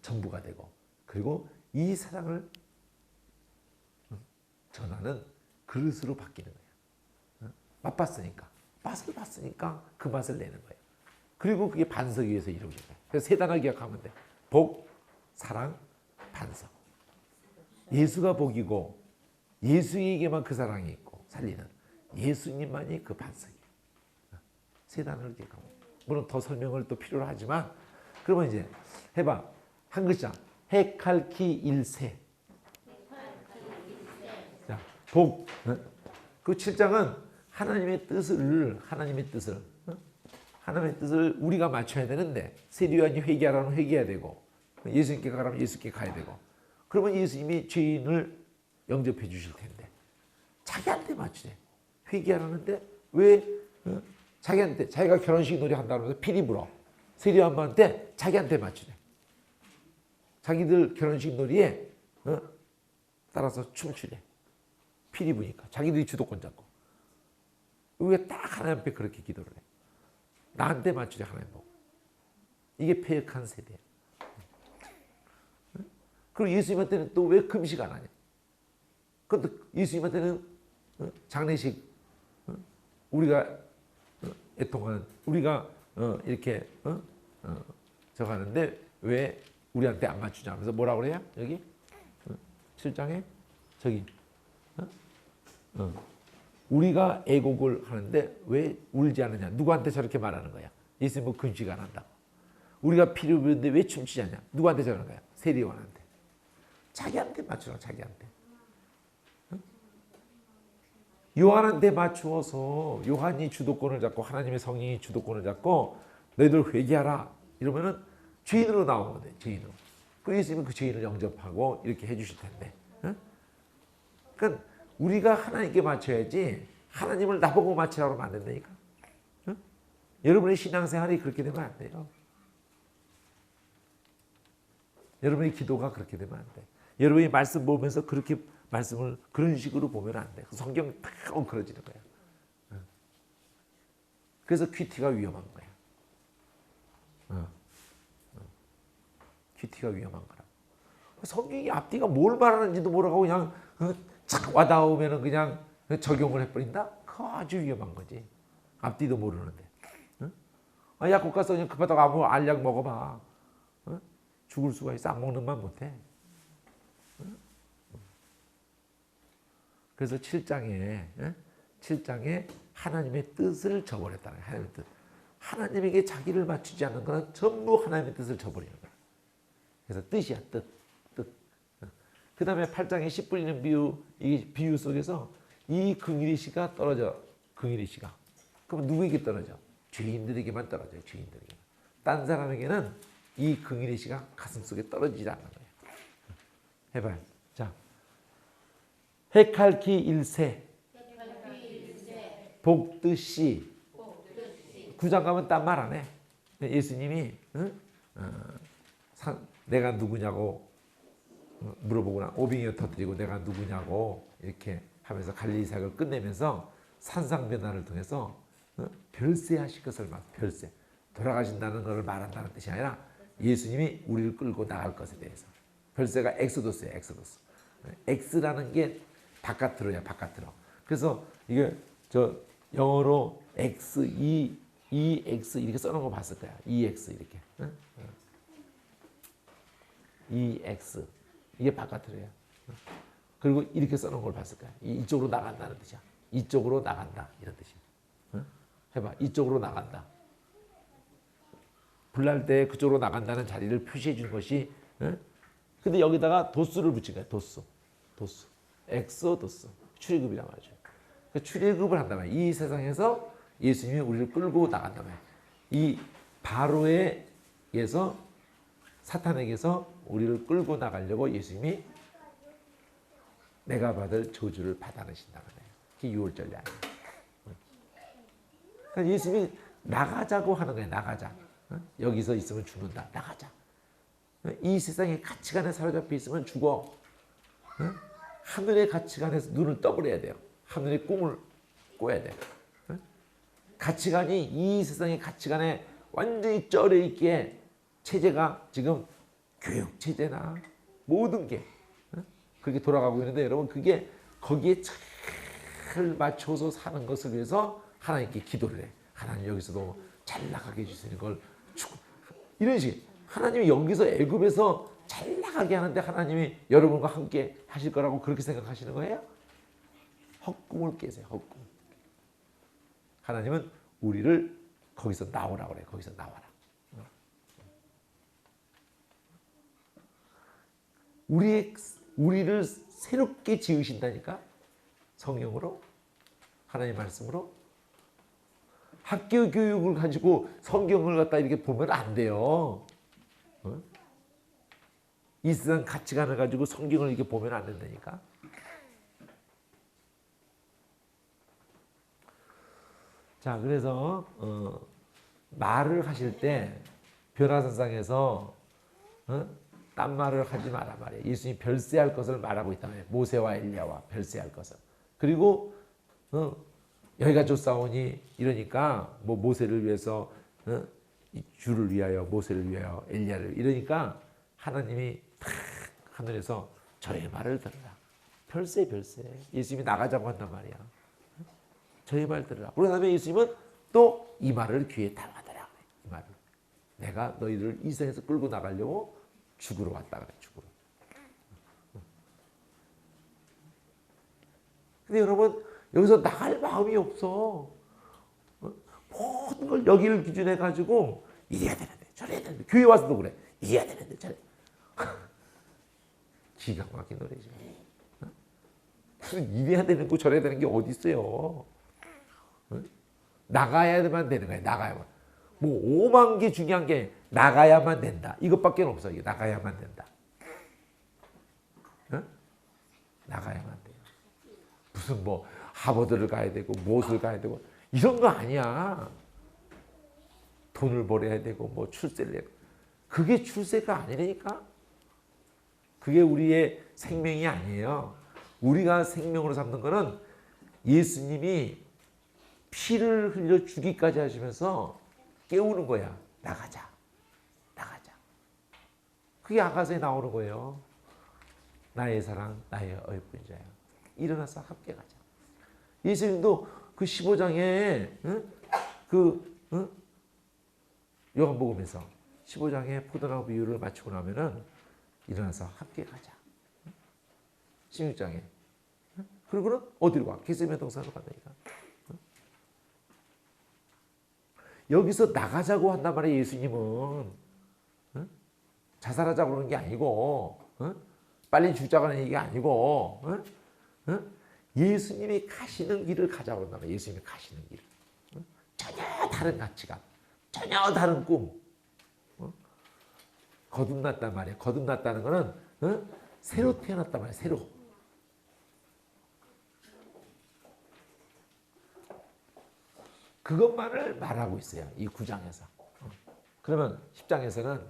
A: 전부가 되고 그리고 이 사랑을 전하는 그릇으로 바뀌는 거예요. 맛봤으니까. 맛을 봤으니까 그 맛을 내는 거예요. 그리고 그게 반석 위에서 이루어진 거예요. 그래서 세 단어 기억하면 돼. 복, 사랑, 반석. 예수가 복이고 예수에게만 그 사랑이 있고 살리는 예수님만이 그 반석이에요. 세 단어를 기억하면. 물론 더 설명을 또 필요로 하지만 그러면 이제 해봐. 한 글자. 해칼키 일세. 자, 복. 그 7장은 하나님의 뜻을 우리가 맞춰야 되는데 세리요한이 회개하라면 회개해야 되고 예수님께 가라면 예수께 가야 되고 그러면 예수님이 죄인을 영접해 주실 텐데 자기한테 맞추래. 회개하라는데 왜 자기한테 자기가 결혼식 놀이 한다면서 피리 불어. 세리요한한테 자기한테 맞추래. 자기들 결혼식 놀이에 따라서 춤추래. 피리 부니까 자기들이 주도권 잡고 왜 딱 하나님 앞에 그렇게 기도를 해. 나한테 맞추래 하나님 보고. 이게 패역한 세대야. 그리고 예수님한테는 또 왜 금식 안 하냐. 그런데 예수님한테는 장례식 우리가 애통하는 우리가 이렇게 저거 하는데 왜 우리한테 안 맞추냐 하면서 뭐라고 그래요? 여기 7장에 저기 우리가 애곡을 하는데 왜 울지 않느냐? 누구한테 저렇게 말하는 거야? 예수님 뭐 금식 안 한다고. 우리가 피를 부는데 왜 춤추지 않냐? 누구한테 저러는 거야? 세리요한한테. 자기한테 맞추라, 자기한테. 요한한테 맞추어서 요한이 주도권을 잡고 하나님의 성령이 주도권을 잡고 너희들 회개하라 이러면은 죄인으로 나오는 거예요. 죄인으로. 그래서 예수님은 그 죄인을 영접하고 이렇게 해주실 텐데. 그러니까 우리가 하나님께 맞춰야지 하나님을 나보고 맞추라고 하면 안 된다니까. 여러분의 신앙생활이 그렇게 되면 안 돼요. 여러분의 기도가 그렇게 되면 안 돼. 여러분이 말씀 보면서 그렇게 말씀을 그런 식으로 보면 안 돼. 성경 딱 엉클어지는 거야. 그래서 큐티가 위험한 거야. 큐티가 위험한 거라. 성경이 앞뒤가 뭘 말하는지도 모르고 그냥 착 와닿으면 그냥 적용을 해버린다? 그거 아주 위험한 거지. 앞뒤도 모르는데. 약국 가서 그냥 급하다고 아무 알약 먹어봐. 죽을 수가 있어. 안 먹는 만 못해. 그래서 7장에 하나님의 뜻을 저버렸다는 거예요. 하나님의 뜻. 하나님에게 자기를 맞추지 않는 것은 전부 하나님의 뜻을 저버리는 거야. 그래서 뜻이야, 뜻. 그 다음에 8장에 씨 뿌리는 비유, 이 비유 속에서 이 긍일의 씨가 떨어져. 긍일의 씨가. 그럼 누구에게 떨어져? 죄인들에게만 떨어져요. 죄인들에게. 딴 사람에게는 이 긍일의 씨가 가슴 속에 떨어지지 않는 거예요. 해봐요. 자, 해칼키 일세 복듯이 9장 가면 딴 말 안 해. 예수님이 내가 누구냐고 물어보거나 오빙이어 터뜨리고 내가 누구냐고 이렇게 하면서 갈릴리 사역을 끝내면서 산상변화를 통해서 별세하실 것을 별세 돌아가신다는 것을 말한다는 뜻이 아니라 예수님이 우리를 끌고 나갈 것에 대해서 별세가 엑소도스예요. 엑소도스. 엑스라는 게 바깥으로야 바깥으로. 그래서 이게 저 영어로 X, EX 이렇게 써놓은 거 봤을 거야. EX 이렇게. EX 이게 바깥으로야. 그리고 이렇게 써놓은 걸 봤을 거야. 이쪽으로 나간다는 뜻이야. 이쪽으로 나간다 이런 뜻이야. 해봐. 이쪽으로 나간다. 불날 때 그쪽으로 나간다는 자리를 표시해 준 것이. 근데 여기다가 도수를 붙인 거야. 도수. 엑소도스. 출애굽이란 말이죠. 그 출애굽을 한단 말이야. 이 세상에서 예수님이 우리를 끌고 나간단 말이야. 이 바로에게서 사탄에게서 우리를 끌고 나가려고 예수님이 내가 받을 저주를 받아내신다는 거예요. 그게 6월절이 아니에요. 그러니까 예수님이 나가자고 하는 거예요. 나가자. 여기서 있으면 죽는다. 나가자. 이 세상의 가치관에 사로잡혀 있으면 죽어. 하늘의 가치관에서 눈을 떠버려야 돼요. 하늘의 꿈을 꿔야 돼요. 가치관이 이 세상의 가치관에 완전히 쩔어 있기에 체제가 지금 교육 체제나 모든 게 그렇게 돌아가고 있는데 여러분 그게 거기에 잘 맞춰서 사는 것을 위해서 하나님께 기도를 해. 하나님 여기서도 잘 나가게 해주시는 걸 이런 식. 하나님이 여기서 애굽에서 잘 나가게 하는데 하나님이 여러분과 함께 하실 거라고 그렇게 생각하시는 거예요? 헛꿈을 깨세요. 헛꿈. 하나님은 우리를 거기서 나오라고 그래요. 거기서 나와라. 우리를 새롭게 지으신다니까? 성령으로? 하나님 말씀으로? 학교 교육을 가지고 성경을 갖다 이렇게 보면 안 돼요. 이 세상 가치관을 가지고 성경을 이렇게 보면 안 된다니까? 자, 그래서 말을 하실 때 변화산상에서 딴 말을 하지 마라 말이에요. 예수님이 별세할 것을 말하고 있다 말이에요. 모세와 엘리야와 별세할 것을. 그리고 여기가 좋사오니 이러니까 뭐 모세를 위해서 주를 위하여 모세를 위하여 엘리야를 이러니까 하나님이 탁 하늘에서 저의 말을 들으라. 별세. 예수님이 나가자고 한단 말이야. 저희 말 들으라. 그런 다음에 예수님은 또 이 말을 귀에 담아더라. 이 말을. 내가 너희를 이 세상에서 끌고 나가려고 죽으러 왔다 그래. 죽으러. 근데 여러분 여기서 나갈 마음이 없어. 모든 걸 여기를 기준해 가지고 이래야 되는데 저래야 되는데 교회 와서도 그래. 이래야 되는데 저래. 기가 막힌 노래지. 무슨 이래야 되는 거 저래야 되는 게 어디 있어요. 나가야만 되는 거야. 나가야만. 뭐 5만 개 중요한 게 나가야만 된다. 이것밖에 없어. 이게 나가야만 된다. 나가야만 돼요. 무슨 뭐 하버드를 가야 되고 무엇을 가야 되고 이런 거 아니야. 돈을 벌어야 되고 뭐 출세를 해야 되고. 그게 출세가 아니라니까. 그게 우리의 생명이 아니에요. 우리가 생명으로 삼는 거는 예수님이 피를 흘려 주기까지 하시면서 깨우는 거야. 나가자. 나가자. 그게 아가서에 나오는 거예요. 나의 사랑, 나의 어여쁜 자야. 일어나서 함께 가자. 예수님도 그 15장에 요한복음에서 15장에 포도나무 비유를 마치고 나면은 일어나서 함께 가자. 16장에. 그리고는 어디로 가? 겟세마네 동산으로 간다니까. 여기서 나가자고 한단 말이에요. 예수님은. 자살하자고 그러는 게 아니고 빨리 죽자고 하는 얘기가 아니고 예수님이 가시는 길을 가자고 한단 말이에요. 예수님이 가시는 길. 전혀 다른 가치관. 전혀 다른 꿈. 거듭났단 말이에요. 거듭났다는 거는 새로 태어났단 말이에요. 새로. 그것만을 말하고 있어요. 이 9장에서. 그러면 10장에서는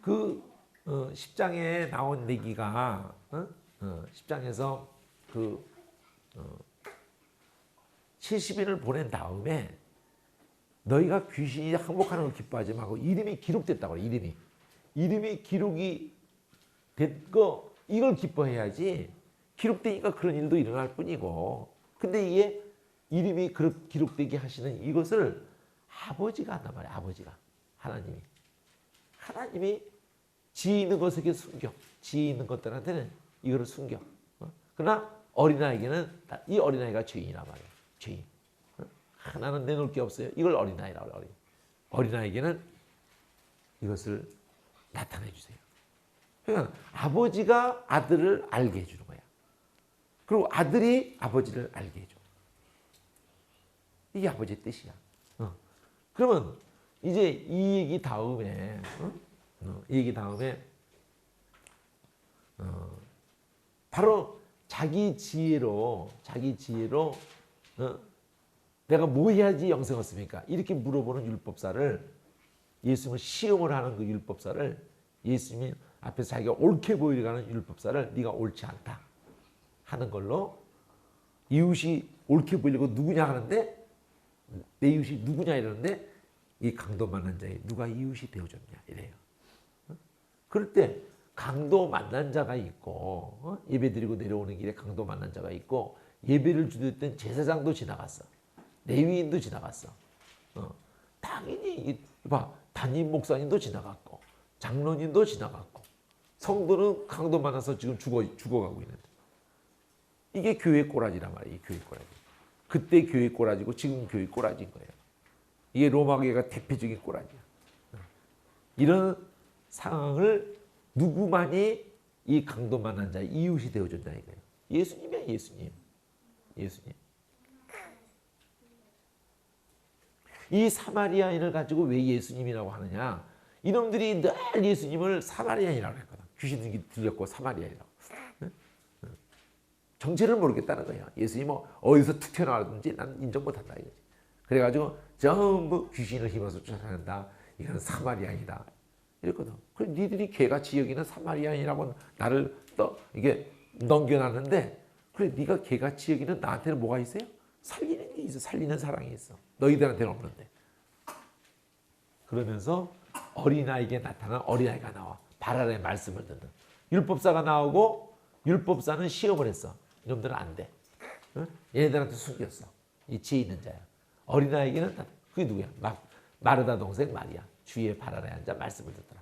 A: 그 10장에 나온 얘기가 10장에서 그 70인을 보낸 다음에 너희가 귀신이 항복하는 걸 기뻐하지 말고 이름이 기록됐다고 그래. 이름이 기록이 된 거 이걸 기뻐해야지. 기록되니까 그런 일도 일어날 뿐이고. 근데 이게 이름이 기록되게 하시는 이것을 아버지가 한단 말이야. 아버지가. 하나님이 지혜 있는 것에게 숨겨. 지혜 있는 것들한테는 이거를 숨겨. 그러나 어린아이에게는 이 어린아이가 죄인이란 말이야. 죄인. 하나는 내놓을 게 없어요. 이걸 어린아이라고 그래. 어린아이에게는 이것을 나타내 주세요. 그러니까 아버지가 아들을 알게 해주는 거야. 그리고 아들이 아버지를 알게 해줘. 이게 아버지의 뜻이야. 그러면 이제 이 얘기 다음에 바로 자기 지혜로 내가 뭐 해야지 영생을 얻습니까? 이렇게 물어보는 율법사를 예수님은 시험을 하는 그 율법사를 예수님이 앞에서 자기가 옳게 보이려고 하는 율법사를 네가 옳지 않다 하는 걸로 이웃이 옳게 보이려고 누구냐 하는데 내 이웃이 누구냐 이러는데 이 강도 만난 자에 누가 이웃이 되어줬냐 이래요. 그럴 때 강도 만난 자가 있고 예배 드리고 내려오는 길에 강도 만난 자가 있고 예배를 주도했던 제사장도 지나갔어. 레위인도 지나갔어. 당연히 봐 담임 목사님도 지나갔고 장로님도 지나갔고 성도는 강도 만나서 지금 죽어가고 있는데 이게 교회 꼬라지란 말이에요. 교회 꼬라지. 그때 교회 꼬라지고 지금 교회 꼬라지인 거예요. 이게 로마교회가 대표적인 꼬라지야. 이런 상황을 누구만이 이 강도 만난 자의 이웃이 되어준다 이거예요. 예수님이야 예수님. 이 사마리아인을 가지고 왜 예수님이라고 하느냐. 이놈들이 늘 예수님을 사마리아인이라고 했거든. 귀신이 들렸고 사마리아인이라고. 정체를 모르겠다는 거예요. 예수님이 뭐 어디서 툭 튀어나왔든지 난 인정 못한다 이거지. 그래가지고 전부 귀신을 힘어서 쫓아낸다. 이건 사마리아인이다. 이랬거든. 그래 니들이 개같이 여기는 사마리아인이라고 나를 이게 넘겨놨는데 그래 네가 개같이 여기는 나한테는 뭐가 있어요? 살리는 게 있어. 살리는 사랑이 있어. 너희들한테는 없는데. 그러면서 어린아이에게 나타난 어린아이가 나와. 바라의 말씀을 듣는. 율법사가 나오고 율법사는 시험을 했어. 이놈들은 안 돼. 얘네들한테 숨겼어. 이 지혜 있는 자야. 어린아이에게는 그게 누구야? 마르다 동생 마리아. 주의 발 아래 앉아 말씀을 듣더라.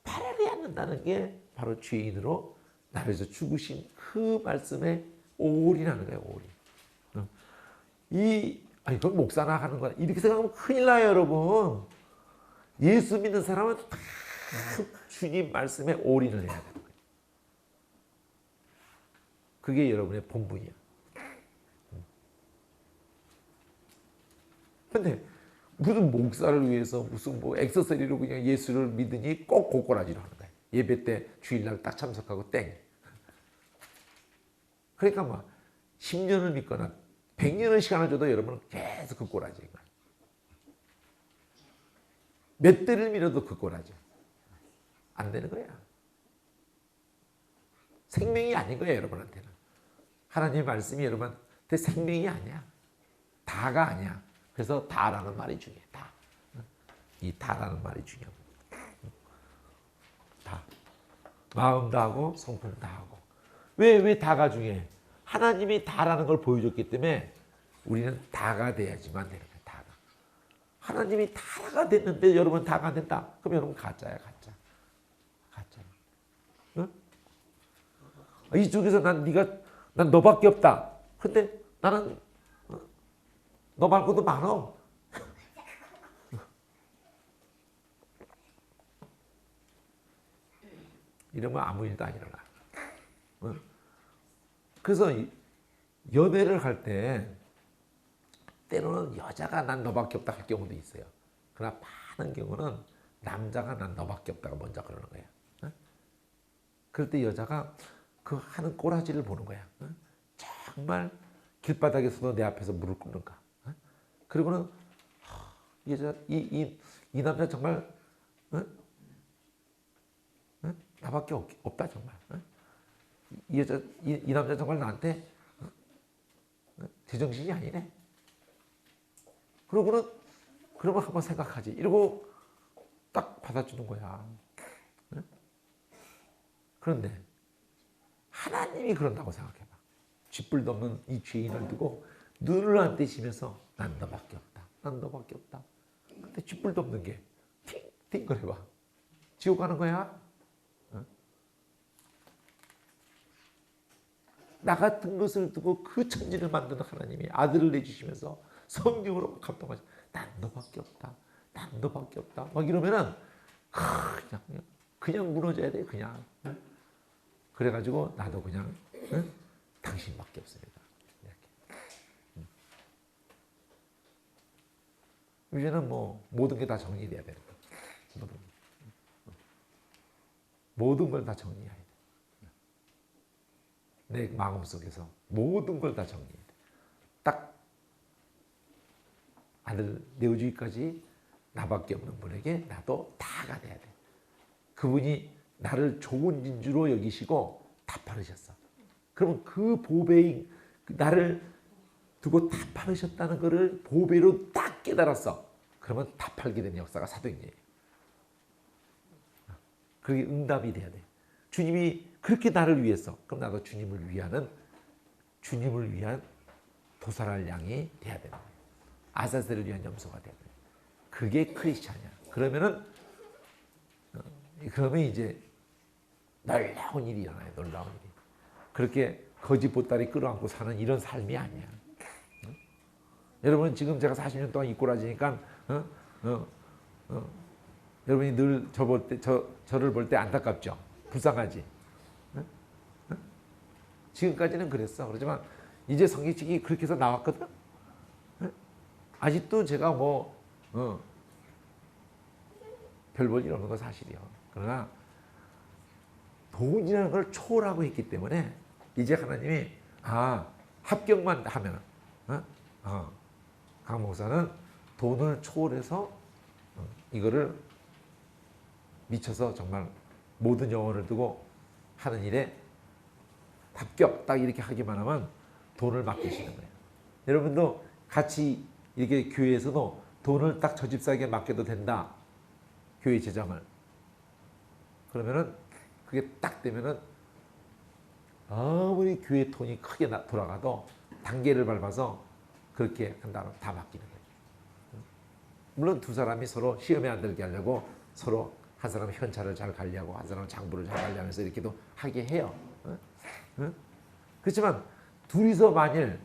A: 발 아래 앉는다는 게 바로 죄인으로 나를 위해서 죽으신 그 말씀에 올인하는 거예요. 올인. 그건 목사나 하는 거야. 이렇게 생각하면 큰일 나요, 여러분. 예수 믿는 사람은 다 주님 말씀에 올인을 해야 되는 거예요. 그게 여러분의 본분이야. 근데 무슨 목사를 위해서 무슨 뭐 액세서리로 그냥 예수를 믿으니 꼭 고꼬라지로 하는 거예요. 예배 때 주일날 딱 참석하고 땡. 그러니까 막 10년을 믿거나 100년의 시간을 줘도 여러분은 계속 그 꼬라지인 거예요. 몇 대를 밀어도 그 꼬라지. 안 되는 거야. 생명이 아닌 거예요, 여러분한테는. 하나님의 말씀이 여러분한테 생명이 아니야. 다가 아니야. 그래서 다라는 말이 중요해. 다. 이 다라는 말이 중요합니다. 다. 마음 다하고 성품 다하고. 왜 다가 중요해? 하나님이 다라는 걸 보여줬기 때문에 우리는 다가 돼야지만 되는 거야. 다가. 하나님이 다가 됐는데 여러분 다가 안 된다. 그럼 여러분 가짜야, 가짜. 가짜야. 응? 이쪽에서 난 너밖에 없다. 근데 나는 너 말고도 많어. 이러면 아무 일도 안 일어나. 그래서 연애를 할 때 때로는 여자가 난 너밖에 없다 할 경우도 있어요. 그러나 많은 경우는 남자가 난 너밖에 없다가 먼저 그러는 거야. 그럴 때 여자가 그 하는 꼬라지를 보는 거야. 정말 길바닥에서도 내 앞에서 무릎 꿇는가. 그리고는 이 남자 정말 나밖에 없다 정말. 이 남자 정말 나한테 제정신이 아니네. 그러면 한번 생각하지. 이러고 딱 받아주는 거야. 그런데 하나님이 그런다고 생각해봐. 쥐뿔도 없는 이 죄인을 두고 눈을 안 떼시면서 난 너밖에 없다. 난 너밖에 없다. 근데 쥐뿔도 없는 게 팅팅거려봐. 지옥 가는 거야? 나 같은 것을 두고 그 천지를 만드는 하나님이 아들을 내주시면서 성령으로 감동하시. 난 너밖에 없다. 난 너밖에 없다. 막 이러면은 그냥 무너져야 돼. 그냥. 그래가지고 나도 그냥 당신밖에 없습니다. 이렇게. 이제는 뭐 모든 게 다 정리돼야 되는 거야. 모든 걸 다 정리해야 돼. 내 마음속에서 모든 걸 다 정리해야 돼. 딱 아들 내어주기까지 나밖에 없는 분에게 나도 다가 돼야 돼. 그분이 나를 좋은 진주로 여기시고 다 팔으셨어. 그러면 그 보배인 나를 두고 다 팔으셨다는 것을 보배로 딱 깨달았어. 그러면 다 팔게 된 역사가 사도행전이에요. 그게 응답이 돼야 돼. 주님이 그렇게 나를 위해서, 그럼 나도 주님을 위한 도살할 양이 돼야 되는 거예요. 아사셀을 위한 염소가 돼야 돼요. 그게 크리스찬이야. 그러면 이제 놀라운 일이 일어나요. 놀라운 일이. 그렇게 거지 보따리 끌어안고 사는 이런 삶이 아니야. 여러분 지금 제가 40년 동안 이꼬라지니까 여러분이 늘 저를 볼 때 안타깝죠? 불쌍하지? 지금까지는 그랬어. 그렇지만 이제 성경책이 그렇게 해서 나왔거든? 아직도 제가 별 볼 일 없는 건 사실이요. 그러나 돈이라는 걸 초월하고 있기 때문에 이제 하나님이 합격만 하면 강 목사는 돈을 초월해서 이거를 미쳐서 정말 모든 영혼을 두고 하는 일에 합격 딱 이렇게 하기만 하면 돈을 맡기시는 거예요. 여러분도 같이 이렇게 교회에서도 돈을 딱 저 집사에게 맡겨도 된다. 교회 재정을. 그러면은 그게 딱 되면은 아무리 교회 돈이 크게 돌아가도 단계를 밟아서 그렇게 한다면 다 맡기는 거예요. 물론 두 사람이 서로 시험에 안 들게 하려고 서로 한 사람은 현찰을 잘 관리하고 한 사람은 장부를 잘 관리하면서 이렇게도 하게 해요. 그렇지만 둘이서 만일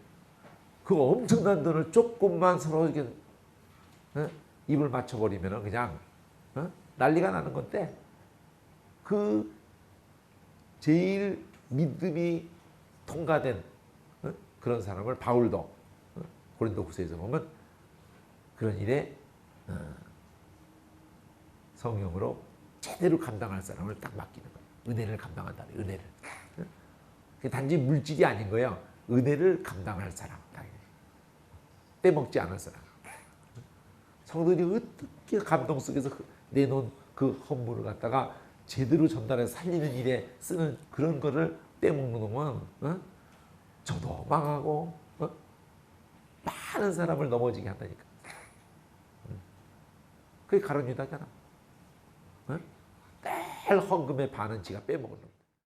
A: 그 엄청난 돈을 조금만 서로 이렇게 입을 맞춰버리면 그냥 난리가 나는 건데, 그 제일 믿음이 통과된 그런 사람을 바울도 고린도후서에서 보면 그런 일에 성령으로 제대로 감당할 사람을 딱 맡기는 거예요. 은혜를 감당한다. 은혜를. 단지 물질이 아닌 거예요. 은혜를 감당할 사람. 떼먹지 않을 사람. 성도들이 어떻게 감동 속에서 내놓은 그 헌물을 갖다가 제대로 전달해서 살리는 일에 쓰는 그런 거를 떼먹는 놈은 저도 망하고 많은 사람을 넘어지게 한다니까. 그게 가룟 유다잖아. 늘 헌금의 반은 지가 빼먹는 놈.